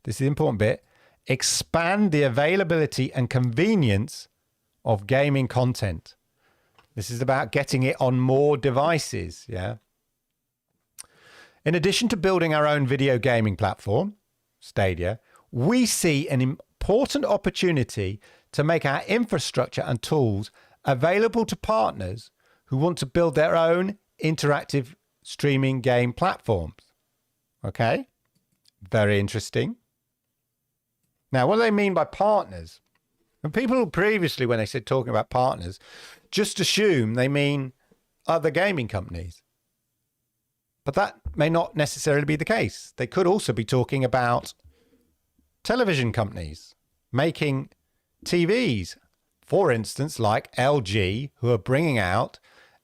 this is the important bit, expand the availability and convenience of gaming content. This is about getting it on more devices, yeah? In addition to building our own video gaming platform, Stadia, we see an important opportunity to make our infrastructure and tools available to partners who want to build their own interactive streaming game platforms. Okay? Very interesting. Now, what do they mean by partners? And people previously, when they said talking about partners, just assume they mean other gaming companies. But that may not necessarily be the case. They could also be talking about television companies making TVs, for instance, like LG, who are bringing out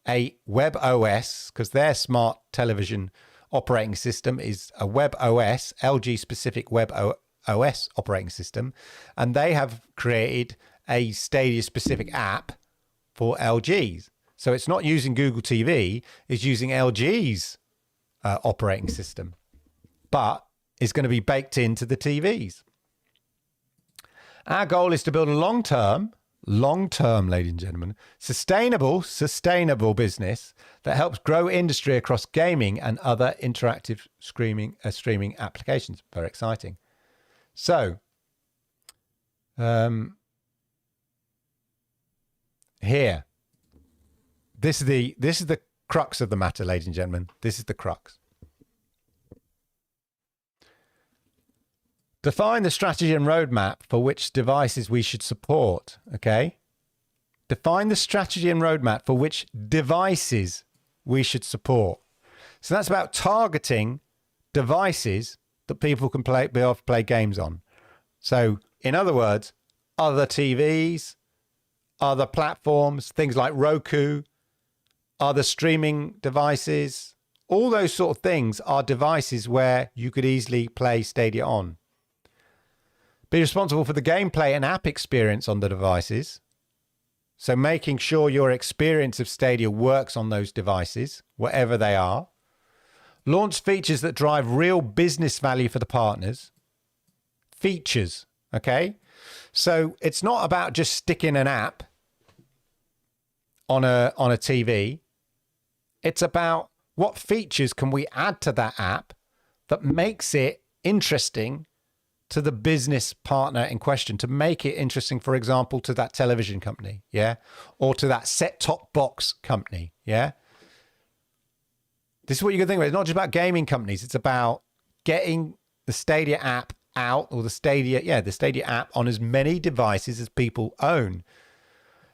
a web OS, because their smart television operating system is a web OS, LG specific web OS operating system, and they have created a Stadia specific app for LGs. So it's not using Google TV, it's using LG's operating system, but it's going to be baked into the TVs. Our goal is to build a long-term, ladies and gentlemen, sustainable business that helps grow industry across gaming and other interactive streaming applications. Very exciting. So, here, this is the crux of the matter, ladies and gentlemen. This is the crux. Define the strategy and roadmap for which devices we should support, okay? Define the strategy and roadmap for which devices we should support. So that's about targeting devices that people can be able to play games on. So, in other words, other TVs, other platforms, things like Roku, other streaming devices, all those sort of things are devices where you could easily play Stadia on. Be responsible for the gameplay and app experience on the devices. So making sure your experience of Stadia works on those devices, whatever they are. Launch features that drive real business value for the partners. Features, okay? So it's not about just sticking an app on a TV. It's about what features can we add to that app that makes it interesting to the business partner in question, to make it interesting, for example, to that television company, yeah? Or to that set-top box company, yeah? This is what you're going to think about. It's not just about gaming companies. It's about getting the Stadia app out, or the Stadia app on as many devices as people own.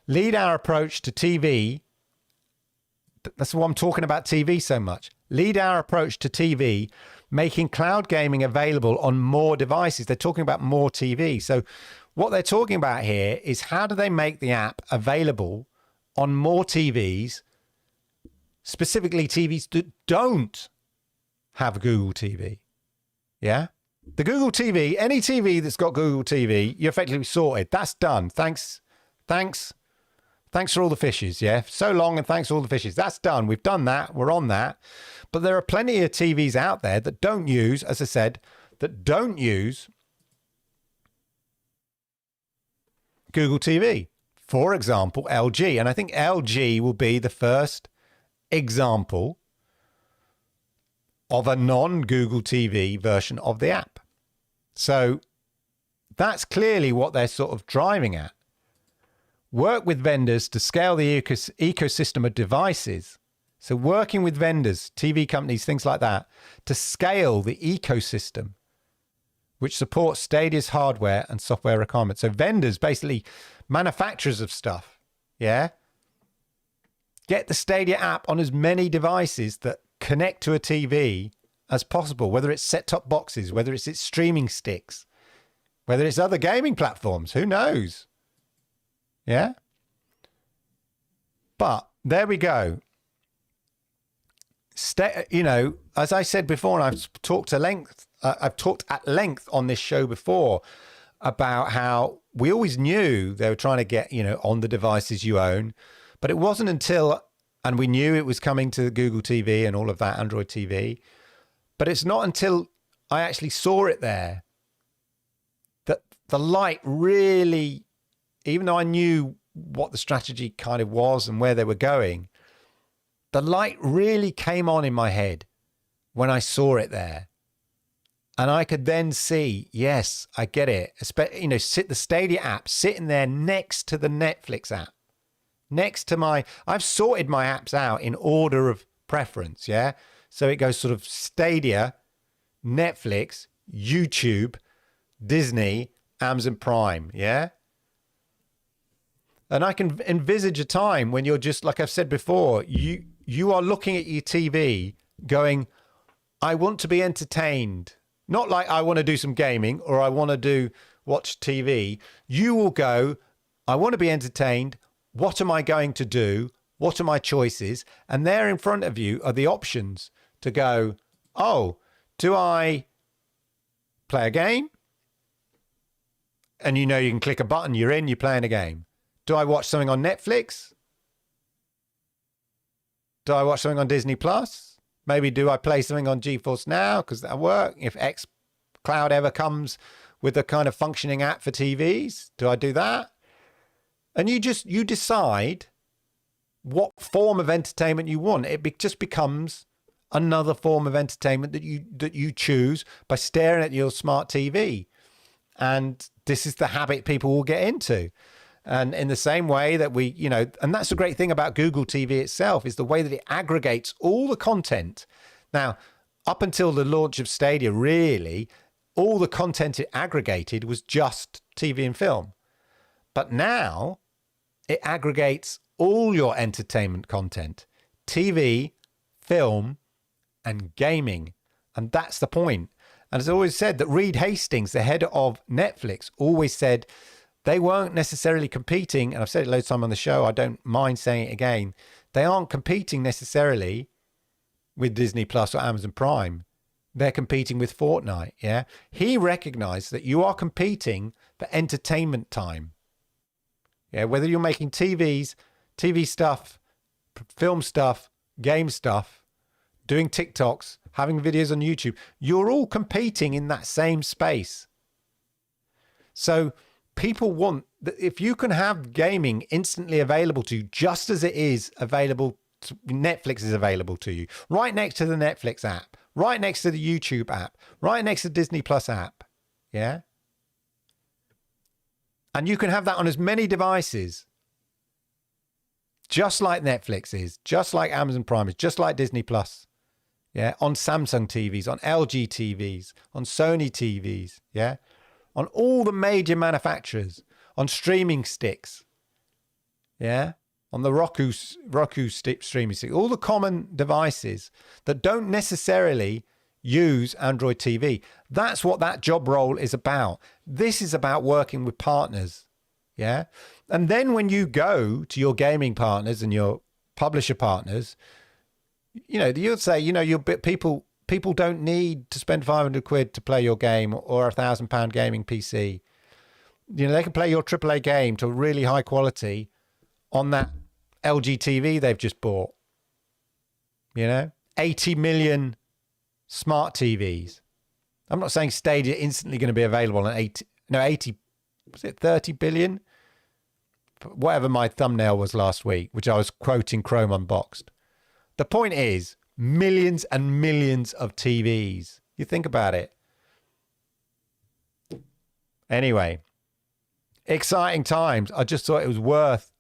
Lead our approach to TV. That's why I'm talking about TV so much. Lead our approach to TV, making cloud gaming available on more devices. They're talking about more TV. So what they're talking about here is how do they make the app available on more TVs, specifically TVs that don't have Google TV. Yeah? The Google TV, any TV that's got Google TV, you're effectively sorted. That's done. Thanks for all the fishes, yeah? So long, and thanks for all the fishes. That's done. We've done that. We're on that. But there are plenty of TVs out there that don't use, as I said, that don't use Google TV. For example, LG. And I think LG will be the first example of a non-Google TV version of the app. So that's clearly what they're sort of driving at. Work with vendors to scale the ecosystem of devices. So working with vendors, TV companies, things like that, to scale the ecosystem, which supports Stadia's hardware and software requirements. So vendors, basically manufacturers of stuff, yeah? Get the Stadia app on as many devices that connect to a TV as possible, whether it's set-top boxes, whether it's streaming sticks, whether it's other gaming platforms, who knows? Yeah? But there we go. As I said before, and I've talked at length on this show before about how we always knew they were trying to get, on the devices you own, but it wasn't until, and we knew it was coming to Google TV and all of that, Android TV, but it's not until I actually saw it there that the light really, even though I knew what the strategy kind of was and where they were going, the light really came on in my head when I saw it there. And I could then see, yes, I get it. The Stadia app sitting there next to the Netflix app, next to I've sorted my apps out in order of preference, yeah? So it goes sort of Stadia, Netflix, YouTube, Disney, Amazon Prime, yeah? And I can envisage a time when you're just, like I've said before, you are looking at your TV going, I want to be entertained. Not like I want to do some gaming or I want to watch TV. You will go, I want to be entertained. What am I going to do? What are my choices? And there in front of you are the options to go, oh, do I play a game? And you can click a button, you're playing a game. Do I watch something on Netflix? Do I watch something on Disney Plus? Maybe do I play something on GeForce Now because that'll work? If xCloud ever comes with a kind of functioning app for TVs, do I do that? And you decide what form of entertainment you want. It just becomes another form of entertainment that you choose by staring at your smart TV. And this is the habit people will get into. And in the same way that and that's the great thing about Google TV itself, is the way that it aggregates all the content. Now, up until the launch of Stadia, really, all the content it aggregated was just TV and film. But now it aggregates all your entertainment content, TV, film, and gaming. And that's the point. And it's always said that Reed Hastings, the head of Netflix, always said they weren't necessarily competing, and I've said it loads of time on the show, I don't mind saying it again, they aren't competing necessarily with Disney Plus or Amazon Prime. They're competing with Fortnite, yeah? He recognized that you are competing for entertainment time. Yeah, whether you're making TV stuff, film stuff, game stuff, doing TikToks, having videos on YouTube, you're all competing in that same space. So people want that if you can have gaming instantly available to you, just as it is available, Netflix is available to you, right next to the Netflix app, right next to the YouTube app, right next to the Disney Plus app. Yeah. And you can have that on as many devices, just like Netflix is, just like Amazon Prime is, just like Disney Plus. Yeah. On Samsung TVs, on LG TVs, on Sony TVs. Yeah. On all the major manufacturers, on streaming sticks, yeah, on the Roku streaming stick, all the common devices that don't necessarily use Android TV. That's what that job role is about. This is about working with partners, yeah. And then when you go to your gaming partners and your publisher partners, you'll say, people don't need to spend 500 quid to play your game or £1,000 gaming PC. They can play your AAA game to really high quality on that LG TV they've just bought. 80 million smart TVs. I'm not saying Stadia instantly going to be available on 80, was it 30 billion? Whatever my thumbnail was last week, which I was quoting Chrome Unboxed. The point is, millions and millions of TVs. You think about it. Anyway, exciting times. I just thought it was worth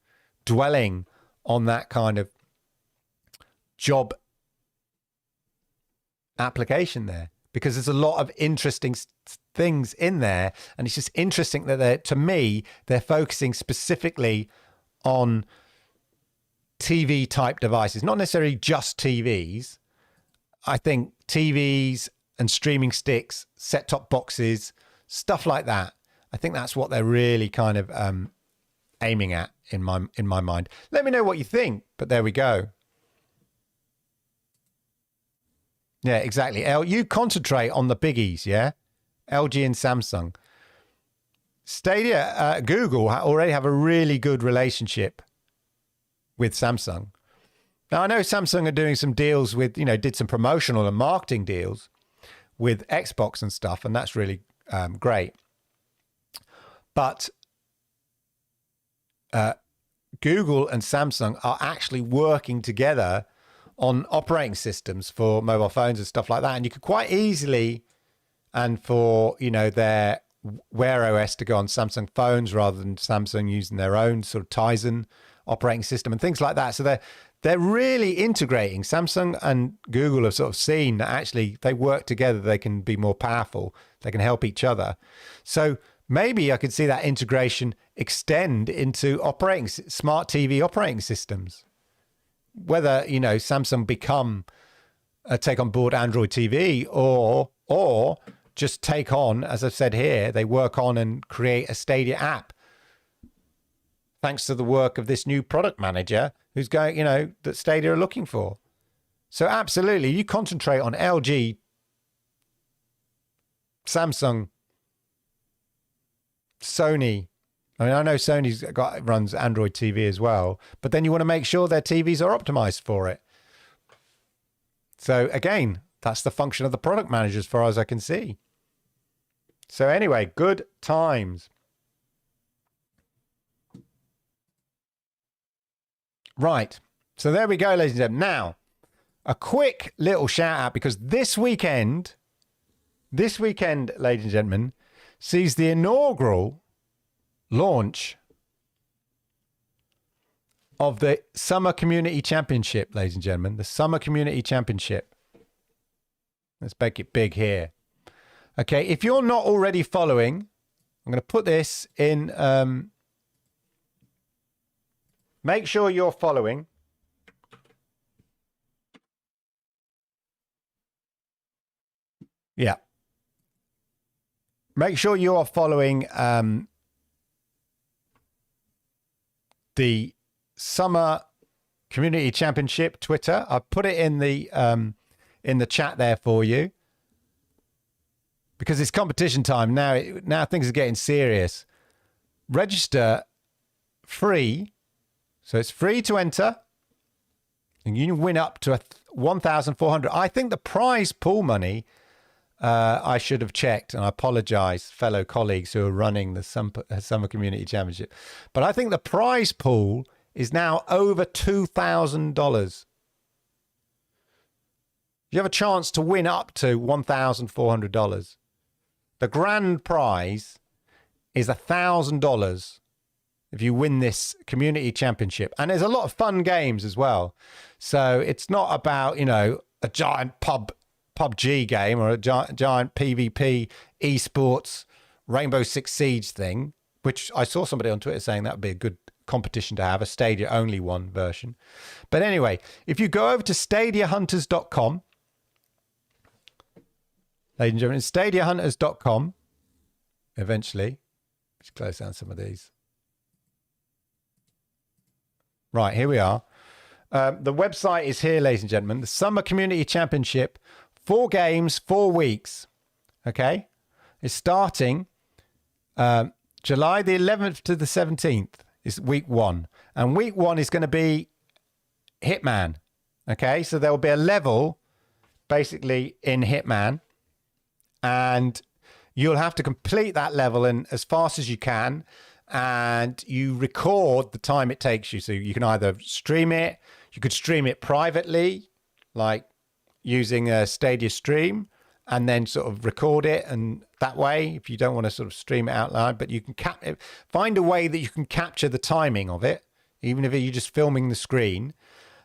dwelling on that kind of job application there, because there's a lot of interesting things in there. And it's just interesting that to me, they're focusing specifically on TV type devices, not necessarily just TVs. I think TVs and streaming sticks, set-top boxes, stuff like that. I think that's what they're really kind of aiming at in my mind. Let me know what you think, but there we go. Yeah, exactly. You concentrate on the biggies, yeah? LG and Samsung. Stadia, Google already have a really good relationship with Samsung. Now, I know Samsung are doing some deals with, did some promotional and marketing deals with Xbox and stuff, and that's really great. But Google and Samsung are actually working together on operating systems for mobile phones and stuff like that. And you could quite easily, and for, their Wear OS to go on Samsung phones rather than Samsung using their own sort of Tizen operating system and things like that. So they're really integrating. Samsung and Google have sort of seen that actually they work together, they can be more powerful, they can help each other. So maybe I could see that integration extend into smart TV operating systems. Whether, Samsung take on board Android TV or just take on, as I've said here, they work on and create a Stadia app. Thanks to the work of this new product manager who's going, that Stadia are looking for. So absolutely, you concentrate on LG, Samsung, Sony. I mean, I know Sony's runs Android TV as well, but then you want to make sure their TVs are optimized for it. So again, that's the function of the product manager as far as I can see. So anyway, good times. Right. So there we go, ladies and gentlemen. Now, a quick little shout out, because this weekend, ladies and gentlemen, sees the inaugural launch of the Summer Community Championship, ladies and gentlemen. The Summer Community Championship. Let's make it big here. Okay, if you're not already following, I'm going to put this in. Make sure you're following. Yeah. Make sure you are following the Summer Community Championship Twitter. I've put it in the chat there for you, because it's competition time now. Now things are getting serious. Register free, so it's free to enter, and you can win up to 1,400. I think the prize pool money. I should have checked, and I apologize, fellow colleagues who are running the Summer Community Championship. But I think the prize pool is now over $2,000. You have a chance to win up to $1,400. The grand prize is $1,000 if you win this community championship. And there's a lot of fun games as well. So it's not about, a giant PUBG game or a giant PvP esports Rainbow Six Siege thing, which I saw somebody on Twitter saying that would be a good competition to have, a Stadia only one version. But anyway, if you go over to stadiahunters.com, ladies and gentlemen, stadiahunters.com, eventually, let's close down some of these. Right, here we are. The website is here, ladies and gentlemen, the Summer Community Championship. 4 games, 4 weeks. Okay, it's starting July the 11th to the 17th. Is week 1, and week 1 is going to be Hitman. Okay, so there will be a level basically in Hitman, and you'll have to complete that level in as fast as you can, and you record the time it takes you. So you can either stream it, you could stream it privately, like using a Stadia stream, and then sort of record it, and that way, if you don't want to sort of stream it out loud, but you can find a way that you can capture the timing of it, even if you're just filming the screen.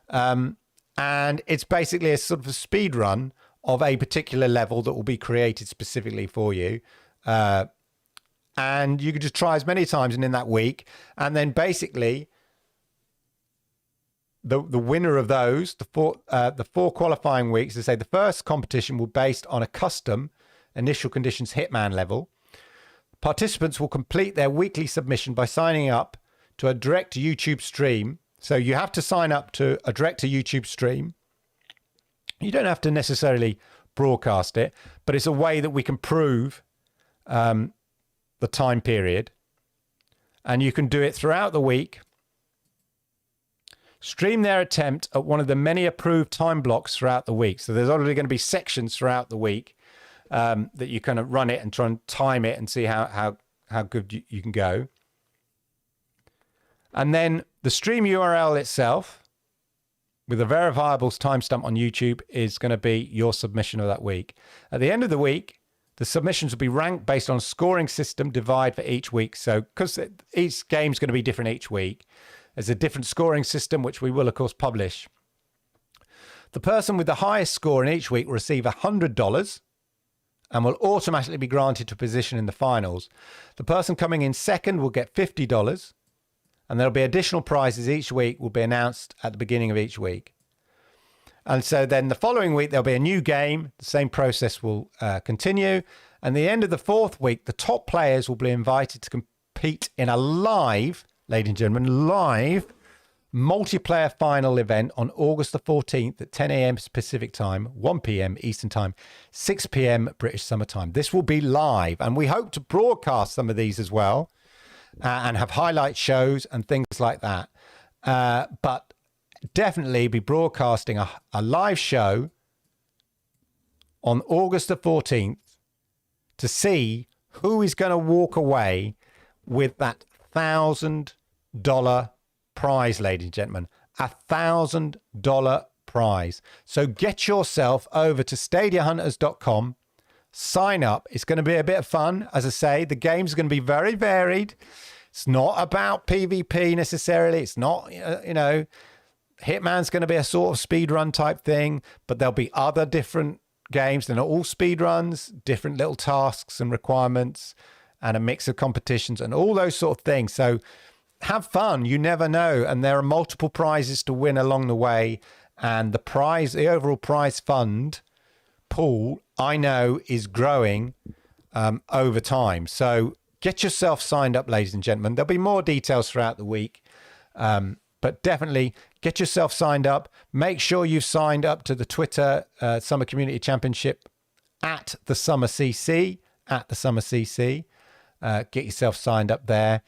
And it's basically a sort of a speed run of a particular level that will be created specifically for you. And you can just try as many times in that week, and then basically the winner of those, the 4 qualifying weeks, they say the first competition will be based on a custom initial conditions Hitman level. Participants will complete their weekly submission by signing up to a direct to YouTube stream. So you have to sign up to a direct to YouTube stream. You don't have to necessarily broadcast it, but it's a way that we can prove the time period, and you can do it throughout the week. Stream their attempt at one of the many approved time blocks throughout the week. So there's already going to be sections throughout the week that you kind of run it and try and time it and see how good you can go. And then the stream URL itself, with a verifiable timestamp on YouTube, is going to be your submission of that week. At the end of the week, the submissions will be ranked based on a scoring system divided for each week. So because each game's going to be different each week, there's a different scoring system, which we will, of course, publish. The person with the highest score in each week will receive $100 and will automatically be granted to a position in the finals. The person coming in second will get $50, and there'll be additional prizes each week will be announced at the beginning of each week. And so then the following week, there'll be a new game. The same process will continue. And the end of the fourth week, the top players will be invited to compete in a live, ladies and gentlemen, live multiplayer final event on August the 14th at 10 a.m. Pacific time, 1 p.m. Eastern time, 6 p.m. British Summer Time. This will be live, and we hope to broadcast some of these as well and have highlight shows and things like that. But definitely be broadcasting a live show on August the 14th to see who is going to walk away with that $1,000 prize, ladies and gentlemen. $1,000 prize. So get yourself over to stadiahunters.com, sign up. It's going to be a bit of fun. As I say, the game's going to be very varied. It's not about PvP necessarily. It's not, Hitman's going to be a sort of speed run type thing, but there'll be other different games. They're not all speed runs, different little tasks and requirements, and a mix of competitions and all those sort of things. So have fun. You never know. And there are multiple prizes to win along the way. And the overall prize fund pool, I know, is growing over time. So get yourself signed up, ladies and gentlemen. There'll be more details throughout the week. But definitely get yourself signed up. Make sure you've signed up to the Twitter Summer Community Championship at the Summer CC. Get yourself signed up there.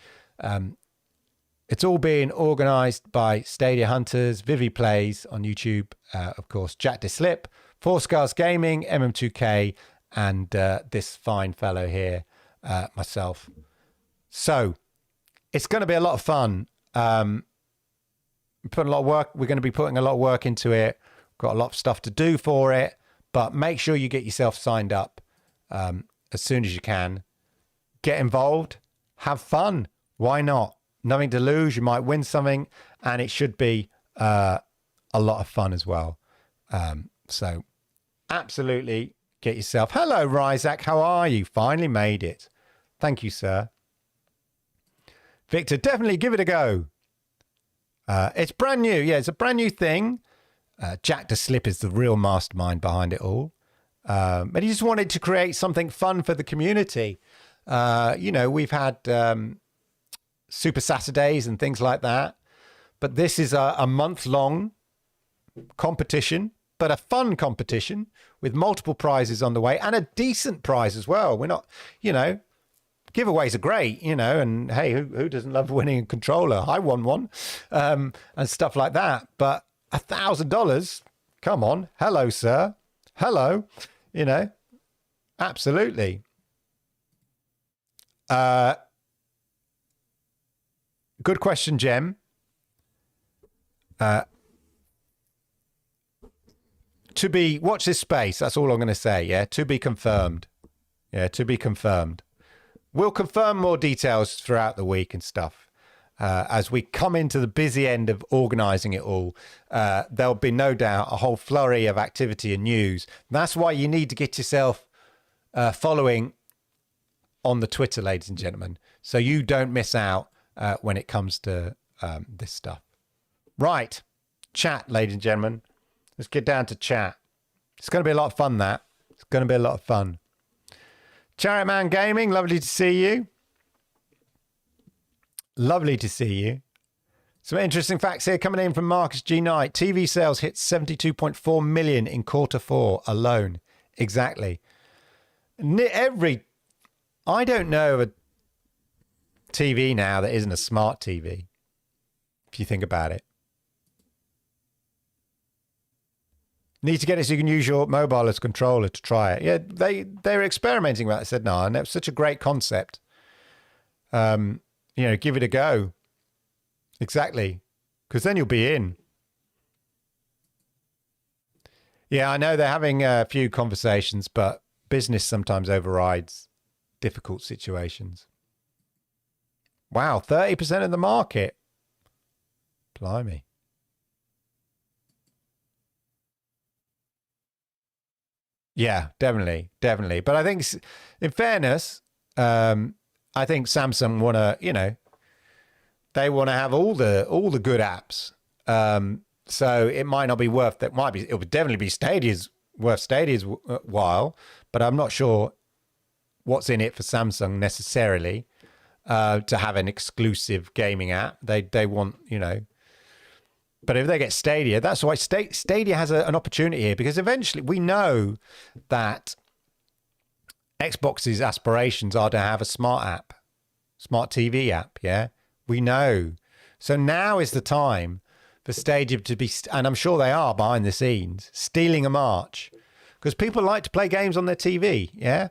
It's all being organised by Stadia Hunters, Vivi Plays on YouTube, of course, Jack DeSlip, Four Scars Gaming, MM2K, and this fine fellow here, myself. So it's going to be a lot of fun. Put a lot of work. We're going to be putting a lot of work into it. Got a lot of stuff to do for it, but make sure you get yourself signed up as soon as you can. Get involved. Have fun. Why not? Nothing to lose. You might win something, and it should be a lot of fun as well. So absolutely get yourself. Hello, Ryzak. How are you? Finally made it. Thank you, sir. Victor, definitely give it a go. It's brand new. Yeah, it's a brand new thing. Jack DeSlip is the real mastermind behind it all. But he just wanted to create something fun for the community. We've had Super Saturdays and things like that. But this is a month-long competition, but a fun competition with multiple prizes on the way and a decent prize as well. We're not, giveaways are great, and hey, who doesn't love winning a controller? I won one, and stuff like that. But $1,000, come on. Hello, sir. Hello. Absolutely. Good question, Jem. Watch this space. That's all I'm going to say. Yeah. To be confirmed. Yeah. To be confirmed. We'll confirm more details throughout the week and stuff. As we come into the busy end of organising it all, there'll be no doubt a whole flurry of activity and news. That's why you need to get yourself following on the Twitter, ladies and gentlemen, so you don't miss out when it comes to this stuff. Right. Chat, ladies and gentlemen. Let's get down to chat. It's going to be a lot of fun, that. It's going to be a lot of fun. Chariot Man Gaming, lovely to see you. Lovely to see you. Some interesting facts here coming in from Marcus G. Knight. TV sales hit 72.4 million in Q4 alone. Exactly. I don't know of a TV now that isn't a smart TV, if you think about it. Need to get it so you can use your mobile as controller to try it. Yeah, they're experimenting with that. I said, no, and that's such a great concept. You know, give it a go. Exactly. Because then you'll be in. Yeah, I know they're having a few conversations, but business sometimes overrides difficult situations. Wow, 30% of the market. Blimey. Yeah, definitely. But I think, in fairness, I think Samsung want to, you know, they want to have all the good apps. So it might not be worth that. It would definitely be worth Stadia's while, but I'm not sure what's in it for Samsung necessarily to have an exclusive gaming app. They want, you know. But if they get Stadia, that's why Stadia has an opportunity here, because eventually we know that Xbox's aspirations are to have a smart TV app. Yeah, we know. So now is the time for Stadia to be, and I'm sure they are behind the scenes, stealing a march, because people like to play games on their TV. Yeah.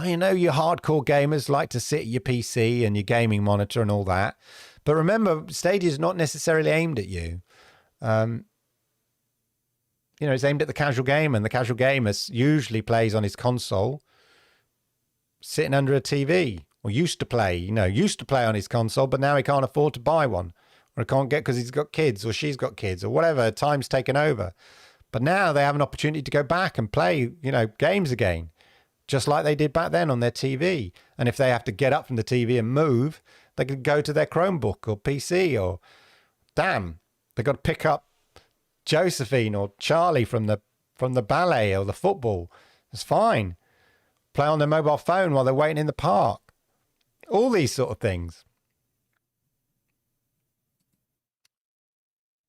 You know, your hardcore gamers like to sit at your PC and your gaming monitor and all that. But remember, Stadia is not necessarily aimed at you. You know, it's aimed at the casual gamer, and the casual gamer usually plays on his console sitting under a TV, or used to play on his console, but now he can't afford to buy one, or can't get because he's got kids or she's got kids or whatever. Time's taken over. But now they have an opportunity to go back and play, you know, games again, just like they did back then on their TV. And if they have to get up from the TV and move, they could go to their Chromebook or PC, or damn, they got to pick up Josephine or Charlie from the ballet or the football. It's fine. Play on their mobile phone while they're waiting in the park. All these sort of things.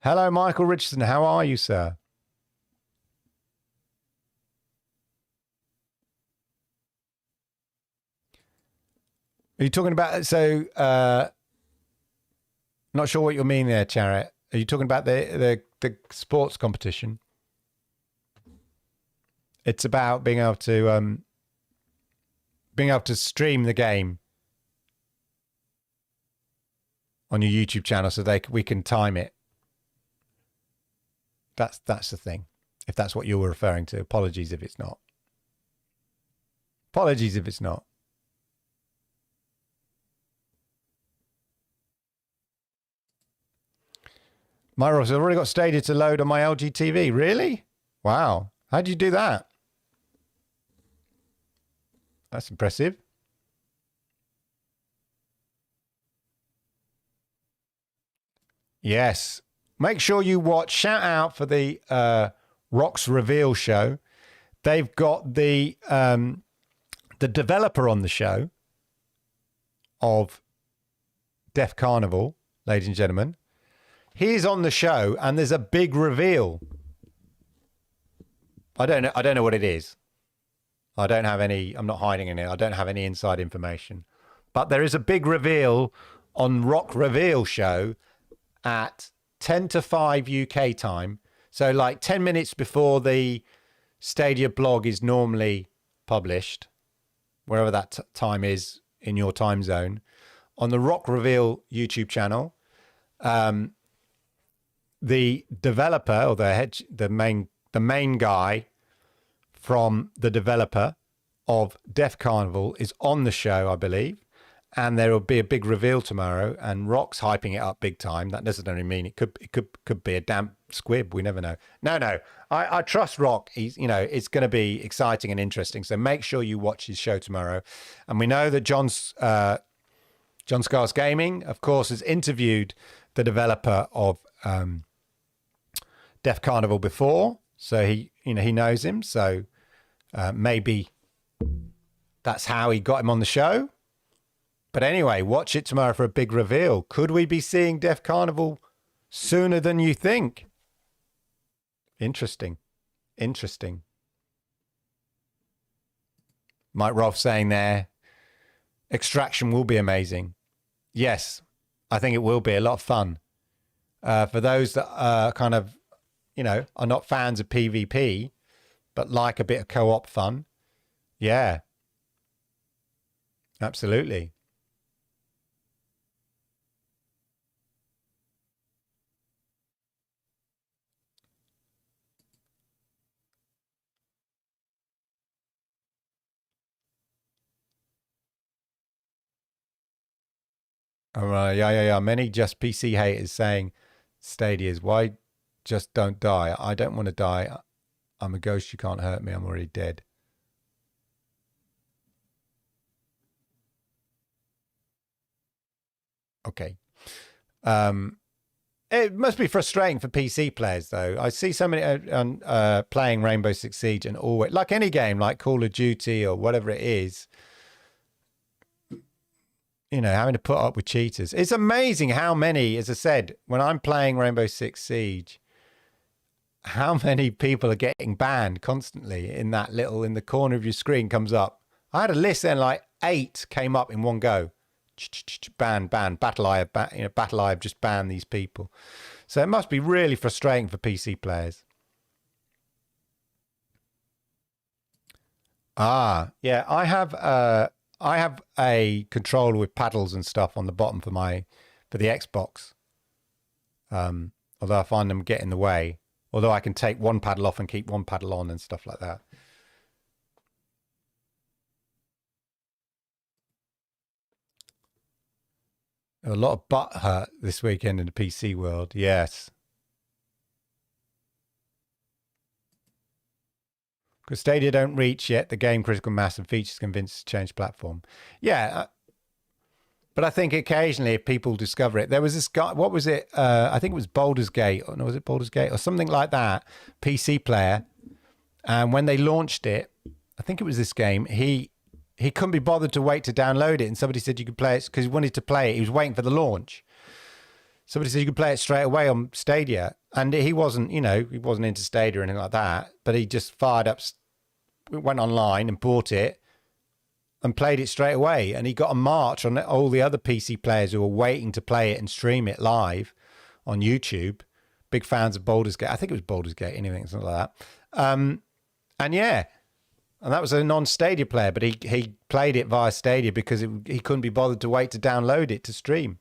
Hello, Michael Richardson. How are you, sir? Are you talking about, so, not sure what you mean there, Charet. Are you talking about the sports competition? It's about being able to stream the game on your YouTube channel, so we can time it. That's the thing. If that's what you were referring to, apologies if it's not. Apologies if it's not. My Ross, I've already got Stadia to load on my LG TV. Really? Wow. How did you do that? That's impressive. Yes. Make sure you watch. Shout out for the Rock's Reveal show. They've got the developer on the show of Death Carnival, ladies and gentlemen. He's on the show, and there's a big reveal. I don't know what it is. I'm not hiding in it. I don't have any inside information. But there is a big reveal on Rock Reveal show at 10 to 5 UK time. So like 10 minutes before the Stadia blog is normally published, wherever that time is in your time zone, on the Rock Reveal YouTube channel. The developer, or the main guy from the developer of Death Carnival is on the show, I believe, and there will be a big reveal tomorrow. And Rock's hyping it up big time. That doesn't only mean it could be a damp squib. We never know. No, I trust Rock. It's going to be exciting and interesting. So make sure you watch his show tomorrow. And we know that John Scars Gaming, of course, has interviewed the developer of Death Carnival before, so he knows him. So maybe that's how he got him on the show. But anyway, watch it tomorrow for a big reveal. Could we be seeing Death Carnival sooner than you think? Interesting. Mike Rolfe saying there, Extraction will be amazing. Yes, I think it will be a lot of fun. For those that kind of, are not fans of PvP, but like a bit of co-op fun. Yeah, absolutely. All right, yeah. Many just PC haters saying Stadia's, why just don't die? I don't want to die. I'm a ghost. You can't hurt me. I'm already dead. Okay. It must be frustrating for PC players, though. I see so many playing Rainbow Six Siege and always, like any game, like Call of Duty or whatever it is, having to put up with cheaters. It's amazing how many, as I said, when I'm playing Rainbow Six Siege, how many people are getting banned constantly in the corner of your screen comes up. I had a list and like 8 came up in one go. Ban, Battle Eye have just banned these people. So it must be really frustrating for PC players. Yeah, I have a controller with paddles and stuff on the bottom for the Xbox. Although I find them get in the way. Although I can take one paddle off and keep one paddle on and stuff like that. A lot of butt hurt this weekend in the PC world. Yes. Because Stadia don't reach yet the game critical mass and features convinced to change platform. Yeah. But I think occasionally if people discover it, there was this guy, what was it? I think it was Baldur's Gate. Or no, was it Baldur's Gate or something like that? PC player. And when they launched it, I think it was this game, he couldn't be bothered to wait to download it. And somebody said you could play it because he wanted to play it. He was waiting for the launch. Somebody said you could play it straight away on Stadia. And he wasn't, he wasn't into Stadia or anything like that. But he just fired up, went online and bought it and played it straight away. And he got a march on all the other PC players who were waiting to play it and stream it live on YouTube. Big fans of Baldur's Gate. I think it was Baldur's Gate, anything, something like that. And yeah. And that was a non-Stadia player, but he played it via Stadia because he couldn't be bothered to wait to download it to stream.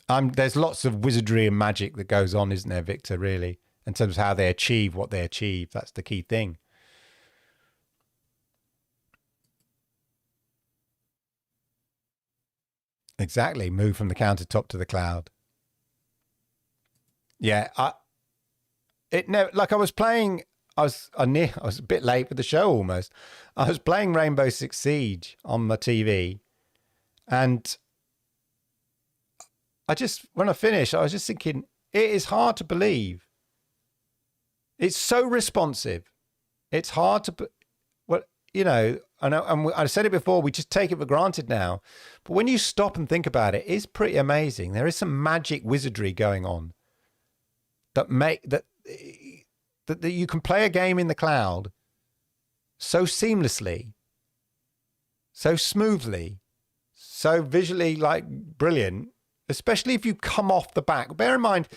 There's lots of wizardry and magic that goes on, isn't there, Victor, really, in terms of how they achieve what they achieve. That's the key thing. Exactly. Move from the countertop to the cloud. Yeah, I was playing. I was a bit late for the show almost. I was playing Rainbow Six Siege on my TV, and when I finished, I was just thinking, it is hard to believe. It's so responsive. It's hard to, and I said it before, we just take it for granted now. But when you stop and think about it, it's pretty amazing. There is some magic wizardry going on that you can play a game in the cloud so seamlessly, so smoothly, so visually brilliant, especially if you come off the back. Bear in mind,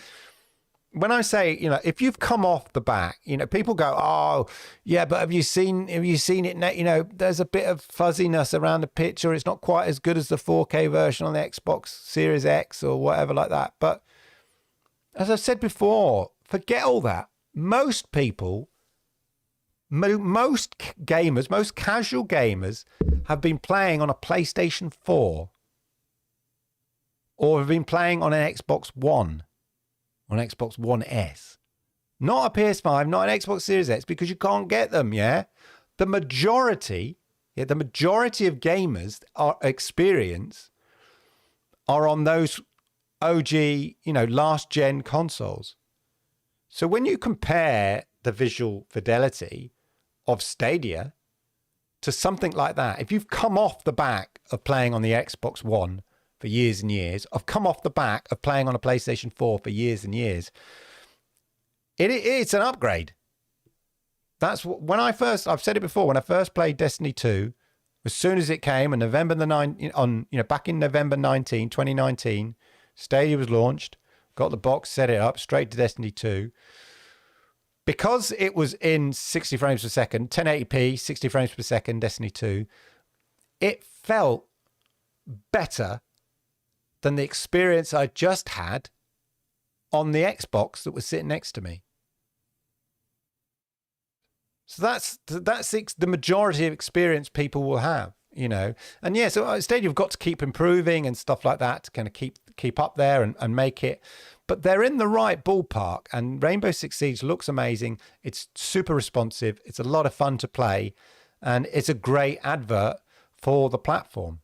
when I say, if you've come off the back, people go, oh, yeah, but have you seen it? There's a bit of fuzziness around the picture. It's not quite as good as the 4K version on the Xbox Series X or whatever like that. But as I've said before, forget all that. Most people, most gamers, most casual gamers have been playing on a PlayStation 4 or have been playing on an Xbox One, on Xbox One S. Not a PS5, not an Xbox Series X, because you can't get them, yeah? The majority of gamers are on those OG, last gen consoles. So when you compare the visual fidelity of Stadia to something like that, if you've come off the back of playing on the Xbox One for years and years, I've come off the back of playing on a PlayStation 4 for years and years, it's an upgrade. That's when I've said it before, when I first played Destiny 2 As soon as it came on November the 9th, back in November 2019, Stadia was launched, got the box, set it up, straight to Destiny 2. Because it was in 60 frames per second, 1080p, 60 frames per second, Destiny 2, it felt better than the experience I just had on the Xbox that was sitting next to me. So that's the majority of experience people will have, And yeah, so Stadia have got to keep improving and stuff like that to kind of keep up there and make it. But they're in the right ballpark, and Rainbow Six Siege looks amazing. It's super responsive. It's a lot of fun to play, and it's a great advert for the platform.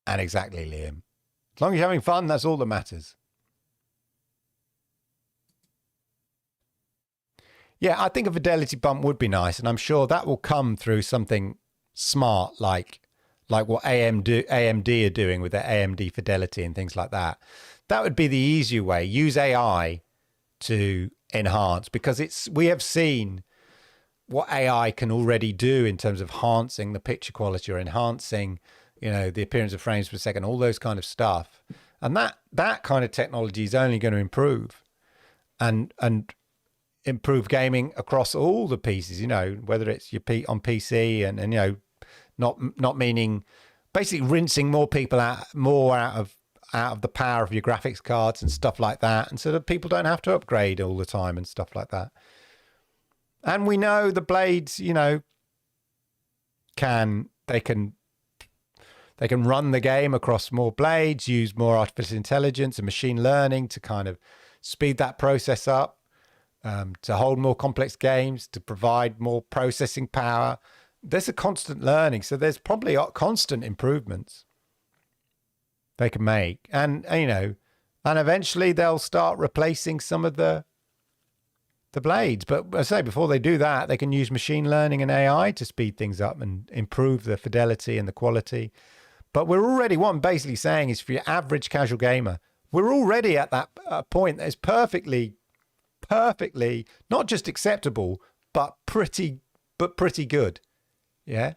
And exactly, Liam. As long as you're having fun, that's all that matters. Yeah, I think a fidelity bump would be nice, and I'm sure that will come through something smart like what AMD are doing with their AMD fidelity and things like that. That would be the easier way. Use AI to enhance, because we have seen what AI can already do in terms of enhancing the picture quality or enhancing the appearance of frames per second, all those kind of stuff. And that kind of technology is only going to improve and improve gaming across all the pieces, whether it's your on PC and not meaning basically rinsing more people out of the power of your graphics cards and stuff like that. And so that people don't have to upgrade all the time and stuff like that. And we know the blades, they can run the game across more blades, use more artificial intelligence and machine learning to kind of speed that process up, to hold more complex games, to provide more processing power. There's a constant learning. So there's probably constant improvements they can make. And eventually they'll start replacing some of the blades. But I say, before they do that, they can use machine learning and AI to speed things up and improve the fidelity and the quality. But we're already, what I'm basically saying is, for your average casual gamer, we're already at that point that is perfectly, not just acceptable, but pretty good. Yeah.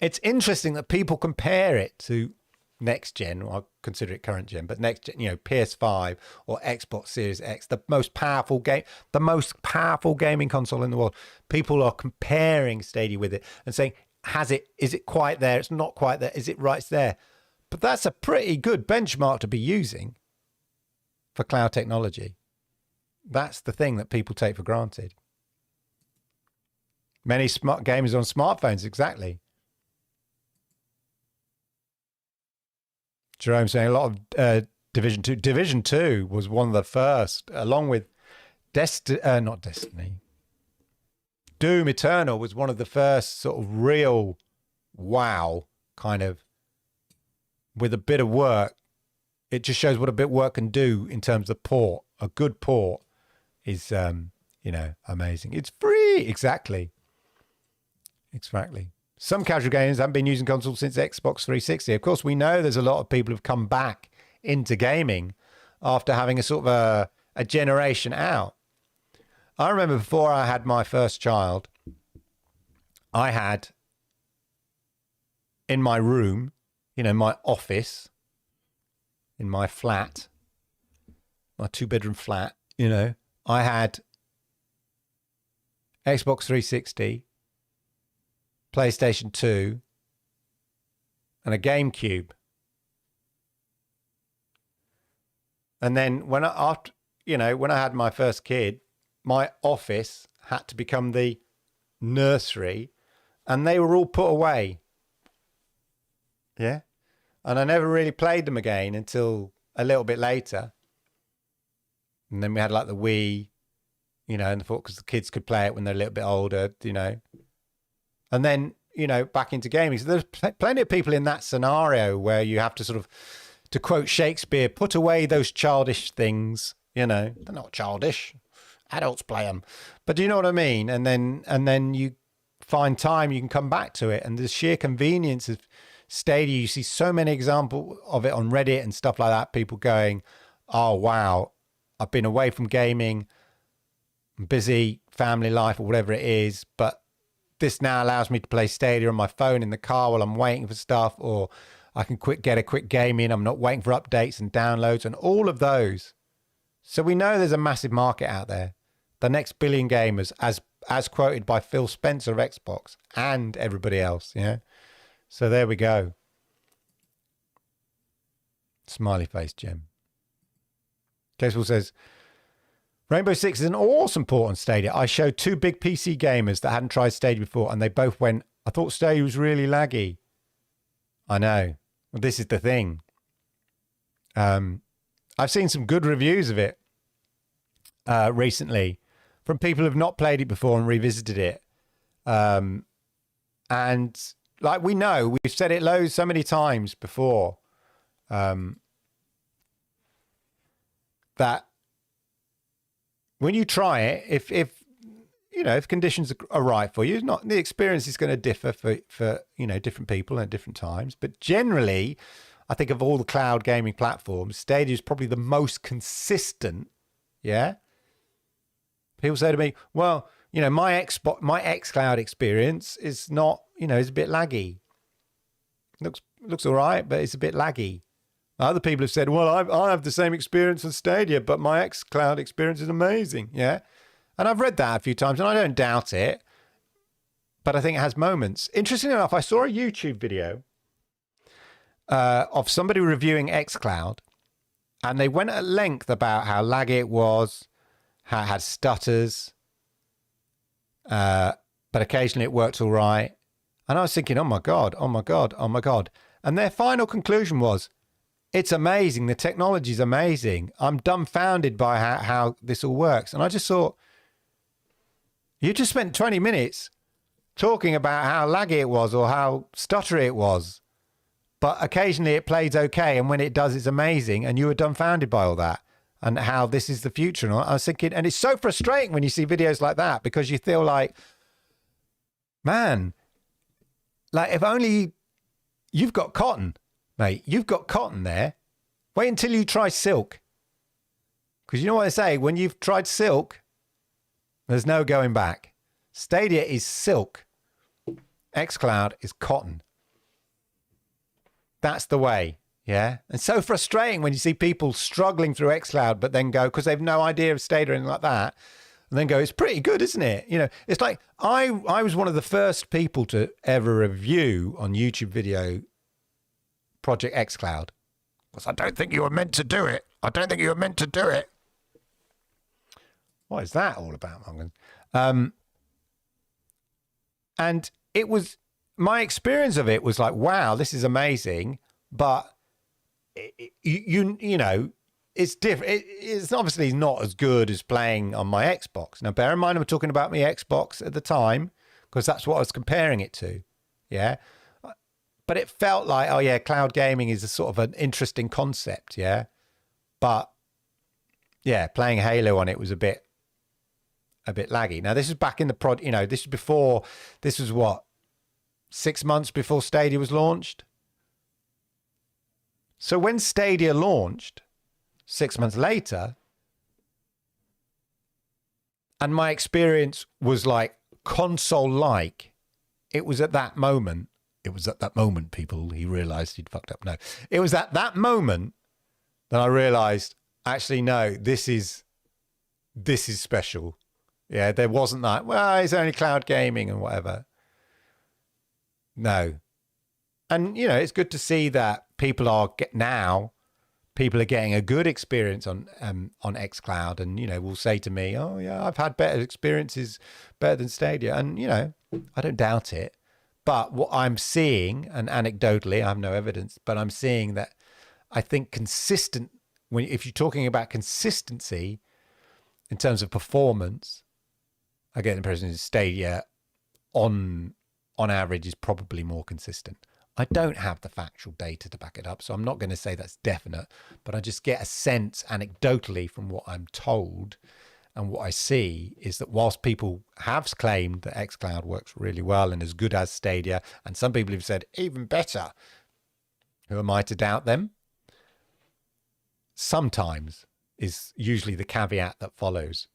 It's interesting that people compare it to next gen, or I'll consider it current gen, but next gen, PS5 or Xbox Series X, the most powerful gaming console in the world. People are comparing Stadia with it and saying, is it quite there? It's not quite there. Is it right? It's there. But that's a pretty good benchmark to be using for cloud technology. That's the thing that people take for granted. Many smart gamers on smartphones, exactly. Jerome saying a lot of Division 2. Division 2 was one of the first, along with not Destiny. Doom Eternal was one of the first sort of real wow kind of, with a bit of work. It just shows what a bit of work can do in terms of port. A good port is, amazing. It's free. Exactly. Some casual gamers haven't been using consoles since Xbox 360. Of course, we know there's a lot of people who've come back into gaming after having a sort of a generation out. I remember before I had my first child, I had in my room, my office, in my flat, my 2-bedroom flat, I had Xbox 360, PlayStation 2, and a GameCube. And then when I had my first kid, my office had to become the nursery, and they were all put away. Yeah. And I never really played them again until a little bit later. And then we had like the Wii, and because the kids could play it when they're a little bit older, And then, back into gaming. So there's plenty of people in that scenario where you have to sort of, to quote Shakespeare, put away those childish things. They're not childish. Adults play them. But do you know what I mean? And then you find time, you can come back to it. And the sheer convenience of Stadia, you see so many examples of it on Reddit and stuff like that. People going, oh, wow, I've been away from gaming, I'm busy, family life or whatever it is, but this now allows me to play Stadia on my phone in the car while I'm waiting for stuff, or I can get a quick game in. I'm not waiting for updates and downloads and all of those. So we know there's a massive market out there. The next billion gamers, as quoted by Phil Spencer of Xbox and everybody else. Yeah. So there we go. Smiley face, Jim. Casewell says, Rainbow Six is an awesome port on Stadia. I showed 2 big PC gamers that hadn't tried Stadia before, and they both went, I thought Stadia was really laggy. I know. Well, this is the thing. I've seen some good reviews of it recently from people who've not played it before and revisited it. And like we know, we've said it so many times before, that when you try it, if you know, if conditions are right for you, not the experience is going to differ for you know, different people at different times. But generally, I think of all the cloud gaming platforms, Stadia is probably the most consistent. Yeah. People say to me, well, you know, my xCloud experience is not, you know, is a bit laggy. Looks all right, but it's a bit laggy. Other people have said, well, I have the same experience on Stadia, but my xCloud experience is amazing. Yeah. And I've read that a few times and I don't doubt it, but I think it has moments. Interestingly enough, I saw a YouTube video of somebody reviewing xCloud, and they went at length about how laggy it was, how it had stutters, but occasionally it worked all right. And I was thinking, oh my God, oh my God, oh my God. And their final conclusion was, it's amazing. The technology is amazing. I'm dumbfounded by how this all works. And I just thought, you just spent 20 minutes talking about how laggy it was or how stuttery it was. But occasionally it plays okay. And when it does, it's amazing. And you were dumbfounded by all that and how this is the future. And I was thinking, and it's so frustrating when you see videos like that, because you feel like, man, like if only you've got cotton. Mate, you've got cotton there. Wait until you try silk. Because you know what they say? When you've tried silk, there's no going back. Stadia is silk. xCloud is cotton. That's the way. Yeah. And so frustrating when you see people struggling through xCloud, but then go, because they've no idea of Stadia or anything like that, and then go, it's pretty good, isn't it? You know, it's like I was one of the first people to ever review on YouTube video Project xCloud, because I don't think you were meant to do it. I don't think you were meant to do it. What is that all about, Mongan? And it was, my experience of it was like, wow, this is amazing. But you know, it's different. It's obviously not as good as playing on my Xbox. Now, bear in mind, I'm talking about my Xbox at the time, because that's what I was comparing it to. Yeah. But it felt like, oh yeah, cloud gaming is a sort of an interesting concept, yeah. But yeah, playing Halo on it was a bit laggy. Now this is back in the you know, this was what, 6 months before Stadia was launched. So when Stadia launched 6 months later, and my experience was like console-like, it was at that moment. It was at that moment, people, he realized he'd fucked up. No, it was at that moment that I realized, actually, no, this is special. Yeah, there wasn't that, well, it's only cloud gaming and whatever. No. And, you know, it's good to see that people are getting a good experience on xCloud, and, you know, will say to me, oh, yeah, I've had better experiences, better than Stadia. And, you know, I don't doubt it. But what I'm seeing, and anecdotally, I have no evidence, but I'm seeing that I think if you're talking about consistency in terms of performance, I get the impression that Stadia on average is probably more consistent. I don't have the factual data to back it up, so I'm not going to say that's definite, but I just get a sense anecdotally from what I'm told. And what I see is that whilst people have claimed that xCloud works really well and as good as Stadia, and some people have said even better, who am I to doubt them? Sometimes is usually the caveat that follows.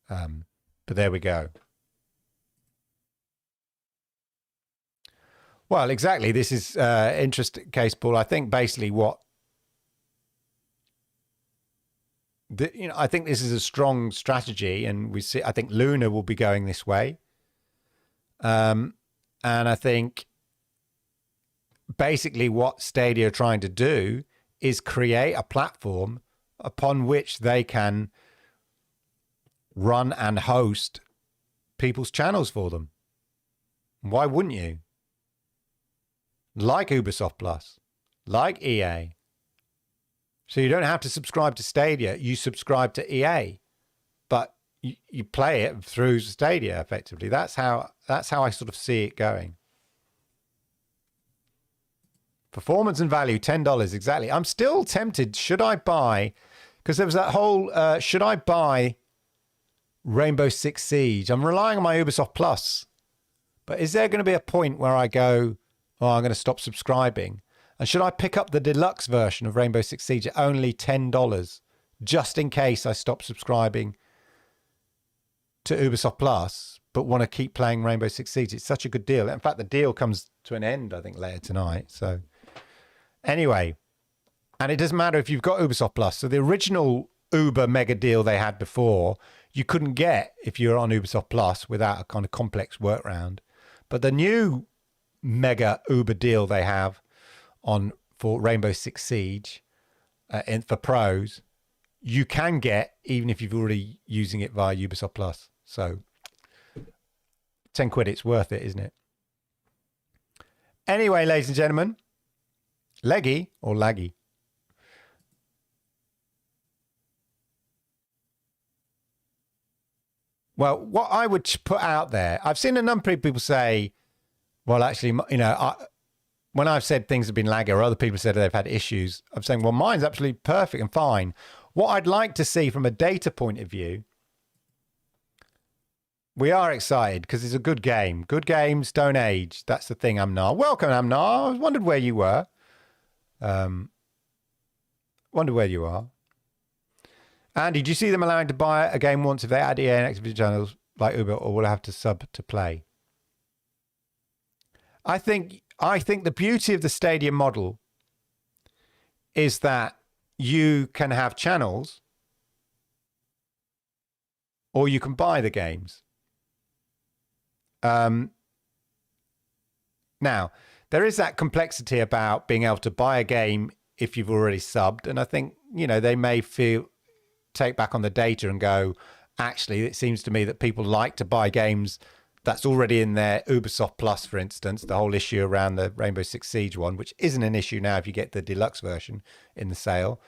But there we go. Well, exactly. This is interesting case, Paul. I think basically what I think this is a strong strategy, and we see. I think Luna will be going this way, and I think basically what Stadia are trying to do is create a platform upon which they can run and host people's channels for them. Why wouldn't you? Like Ubisoft Plus, like EA. So you don't have to subscribe to Stadia. You subscribe to EA, but you play it through Stadia effectively. That's how I sort of see it going. Performance and value, $10 exactly. I'm still tempted. Should I buy? Because there was that whole, should I buy Rainbow Six Siege? I'm relying on my Ubisoft Plus. But is there going to be a point where I go, oh, I'm going to stop subscribing? And should I pick up the deluxe version of Rainbow Six Siege at only $10, just in case I stop subscribing to Ubisoft Plus, but want to keep playing Rainbow Six Siege? It's such a good deal. In fact, the deal comes to an end, I think, later tonight. So anyway, and it doesn't matter if you've got Ubisoft Plus. So the original Uber mega deal they had before, you couldn't get if you're on Ubisoft Plus without a kind of complex workaround. But the new mega Uber deal they have for Rainbow Six Siege for pros, you can get even if you've already using it via Ubisoft Plus. So 10 quid, it's worth it, isn't it? Anyway, ladies and gentlemen, leggy or laggy? Well, what I would put out there, I've seen a number of people say, well, actually, you know, when I've said things have been laggy or other people said they've had issues, I'm saying, well, mine's absolutely perfect and fine. What I'd like to see from a data point of view, we are excited because it's a good game. Good games don't age. That's the thing, Amnar. Welcome, Amnar. I wondered where you were. Wonder where you are. Andy, do you see them allowing to buy a game once if they add EA and Activision channels like Uber, or will have to sub to play? I think the beauty of the Stadia model is that you can have channels or you can buy the games. Now, there is that complexity about being able to buy a game if you've already subbed. And I think, you know, they may take back on the data and go, actually, it seems to me that people like to buy games that's already in their Ubisoft Plus, for instance, the whole issue around the Rainbow Six Siege one, which isn't an issue now if you get the deluxe version in the sale.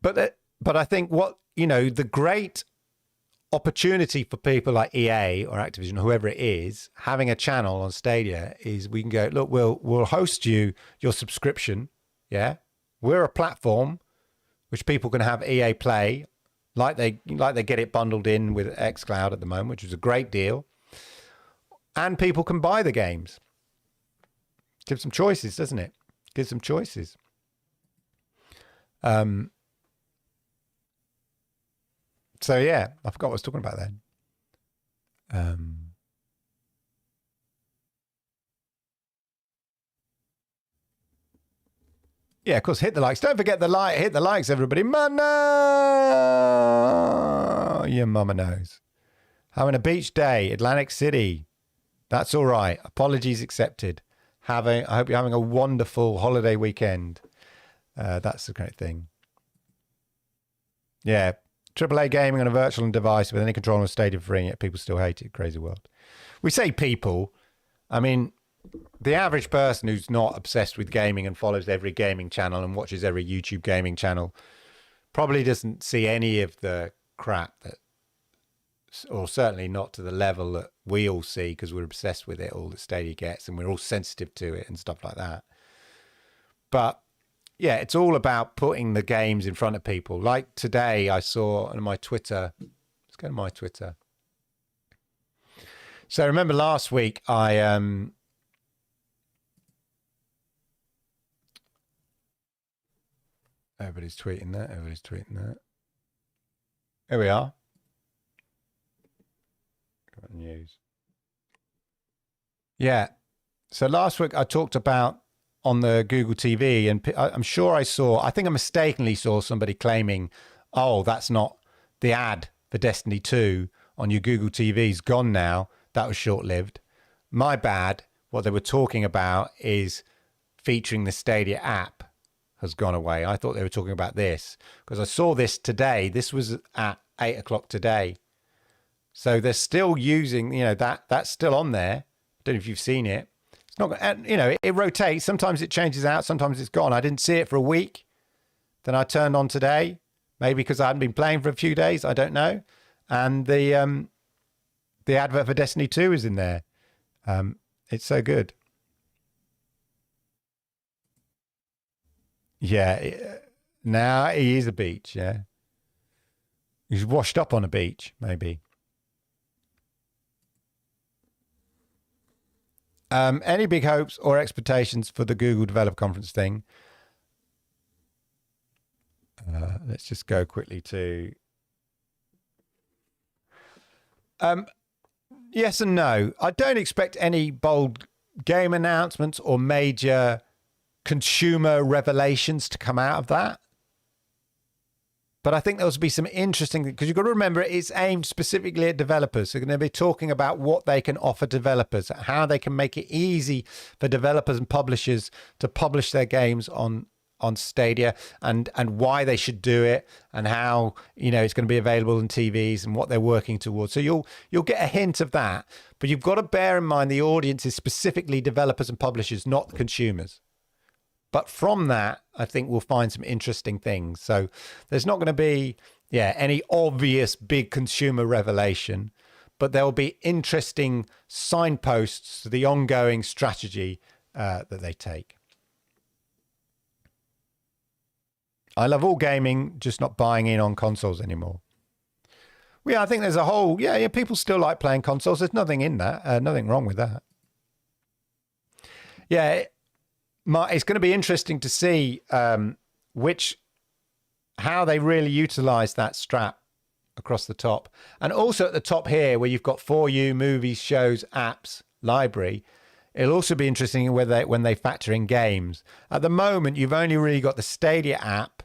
But I think the great opportunity for people like EA or Activision, whoever it is, having a channel on Stadia is we can go, look, we'll host your subscription. Yeah. We're a platform which people can have EA Play like they get it bundled in with xCloud at the moment, which is a great deal. And people can buy the games. Gives them choices, doesn't it? Gives them choices. So yeah, I forgot what I was talking about then. Yeah, of course, hit the likes. Don't forget hit the likes, everybody. Mama! Your mama knows. Having a beach day, Atlantic City. That's all right. Apologies accepted. I hope you're having a wonderful holiday weekend. That's the great thing. Yeah. AAA gaming on a virtual device with any control on Stadia free, yet people still hate it. Crazy world. We say people. I mean, the average person who's not obsessed with gaming and follows every gaming channel and watches every YouTube gaming channel probably doesn't see any of the crap or certainly not to the level that we all see because we're obsessed with it, all that Stadia gets, and we're all sensitive to it and stuff like that. But yeah, it's all about putting the games in front of people. Like today, I saw on my Twitter. Let's go to my Twitter. So remember last week, I Everybody's tweeting that. Everybody's tweeting that. Here we are. News. Yeah. So last week I talked about on the Google TV, and I'm sure I think I mistakenly saw somebody claiming, oh, that's not the ad for Destiny 2 on your Google TV's gone now. That was short-lived. My bad. What they were talking about is featuring the Stadia app has gone away. I thought they were talking about this because I saw this today. This was at 8 o'clock today. So they're still using, that's still on there. I don't know if you've seen it. It's not, it rotates. Sometimes it changes out. Sometimes it's gone. I didn't see it for a week. Then I turned on today, maybe because I hadn't been playing for a few days. I don't know. And the advert for Destiny 2 is in there. It's so good. Yeah. Now he is a beach. Yeah. He's washed up on a beach, maybe. Any big hopes or expectations for the Google Developer Conference thing? Let's just go quickly to... yes and no. I don't expect any bold game announcements or major consumer revelations to come out of that. But I think there'll be some interesting, because you've got to remember it's aimed specifically at developers. They're going to be talking about what they can offer developers, how they can make it easy for developers and publishers to publish their games on Stadia, and why they should do it, and how it's going to be available in TVs and what they're working towards. So you'll get a hint of that, but you've got to bear in mind the audience is specifically developers and publishers, not consumers. But from that, I think we'll find some interesting things. So there's not going to be, any obvious big consumer revelation, but there will be interesting signposts to the ongoing strategy that they take. I love all gaming, just not buying in on consoles anymore. Well, yeah, I think there's a whole, people still like playing consoles. There's nothing in that, nothing wrong with that. Yeah, it's going to be interesting to see how they really utilize that strap across the top. And also at the top here, where you've got For You, movies, shows, apps, library, it'll also be interesting when they factor in games. At the moment, you've only really got the Stadia app.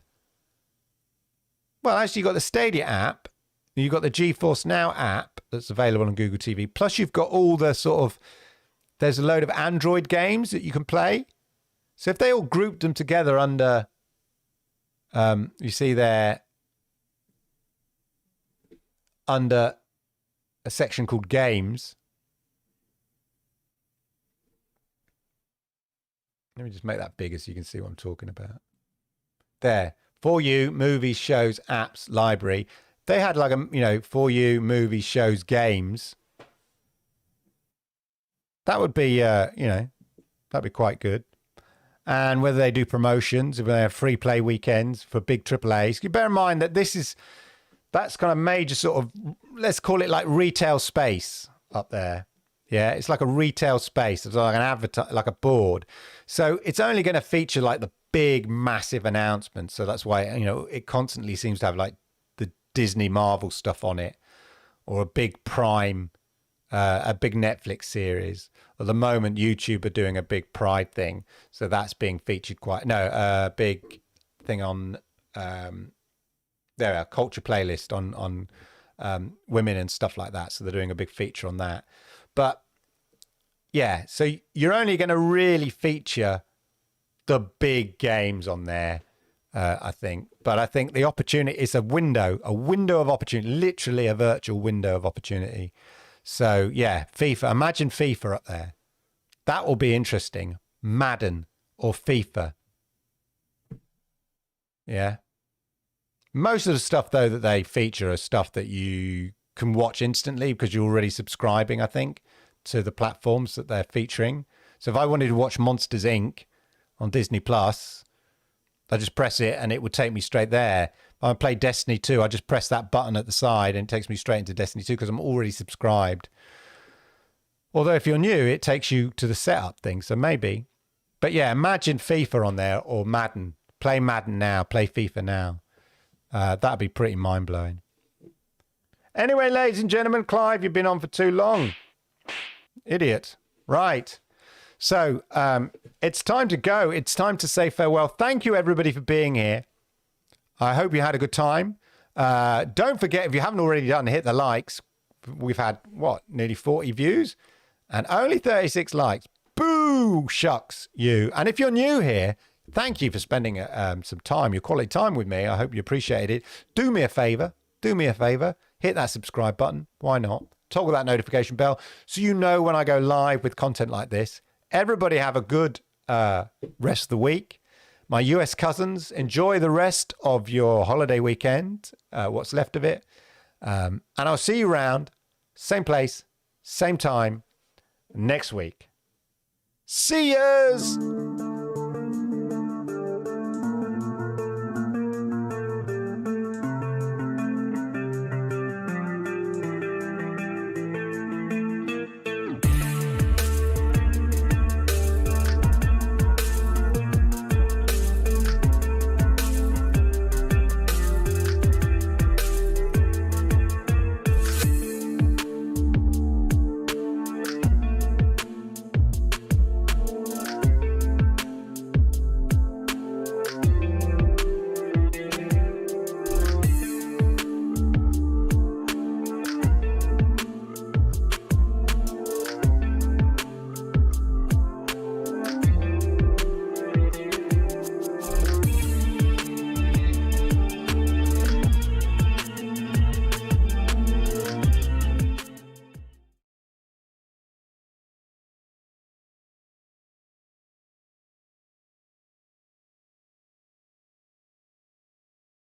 Well, actually, you've got the Stadia app. You've got the GeForce Now app that's available on Google TV. Plus, you've got all the there's a load of Android games that you can play. So if they all grouped them together under, you see there, under a section called Games. Let me just make that bigger so you can see what I'm talking about. There, For You, movies, shows, apps, library. They had For You, movies, shows, games. That would be, that'd be quite good. And whether they do promotions, if they have free play weekends for big AAAs. You bear in mind that that's kind of major sort of, let's call it like retail space up there. Yeah, it's like a retail space. It's like an like a board. So it's only going to feature like the big, massive announcements. So that's why, it constantly seems to have like the Disney Marvel stuff on it, or a big Prime, a big Netflix series. At the moment, YouTube are doing a big Pride thing. So that's being featured a big thing on, a culture playlist on women and stuff like that. So they're doing a big feature on that. But yeah, so you're only going to really feature the big games on there, I think. But I think the opportunity is a window of opportunity, literally a virtual window of opportunity. So yeah, FIFA, imagine FIFA up there. That will be interesting. Madden or FIFA. Yeah. Most of the stuff, though, that they feature are stuff that you can watch instantly because you're already subscribing, I think, to the platforms that they're featuring. So if I wanted to watch Monsters, Inc. on Disney Plus, I just press it and it would take me straight there. If I play Destiny 2, I just press that button at the side and it takes me straight into Destiny 2 because I'm already subscribed. Although if you're new, it takes you to the setup thing, so maybe. But yeah, imagine FIFA on there or Madden. Play Madden now. Play FIFA now. That'd be pretty mind-blowing. Anyway, ladies and gentlemen, Clive, you've been on for too long. Idiot. Right. So it's time to go. It's time to say farewell. Thank you, everybody, for being here. I hope you had a good time. Don't forget, if you haven't already done, hit the likes. We've had, what, nearly 40 views and only 36 likes. Boo, shucks, you. And if you're new here, thank you for spending some time, your quality time with me. I hope you appreciate it. Do me a favor. Hit that subscribe button. Why not? Toggle that notification bell so you know when I go live with content like this. Everybody have a good rest of the week. My US cousins, enjoy the rest of your holiday weekend, what's left of it. And I'll see you around, same place, same time, next week. See yous!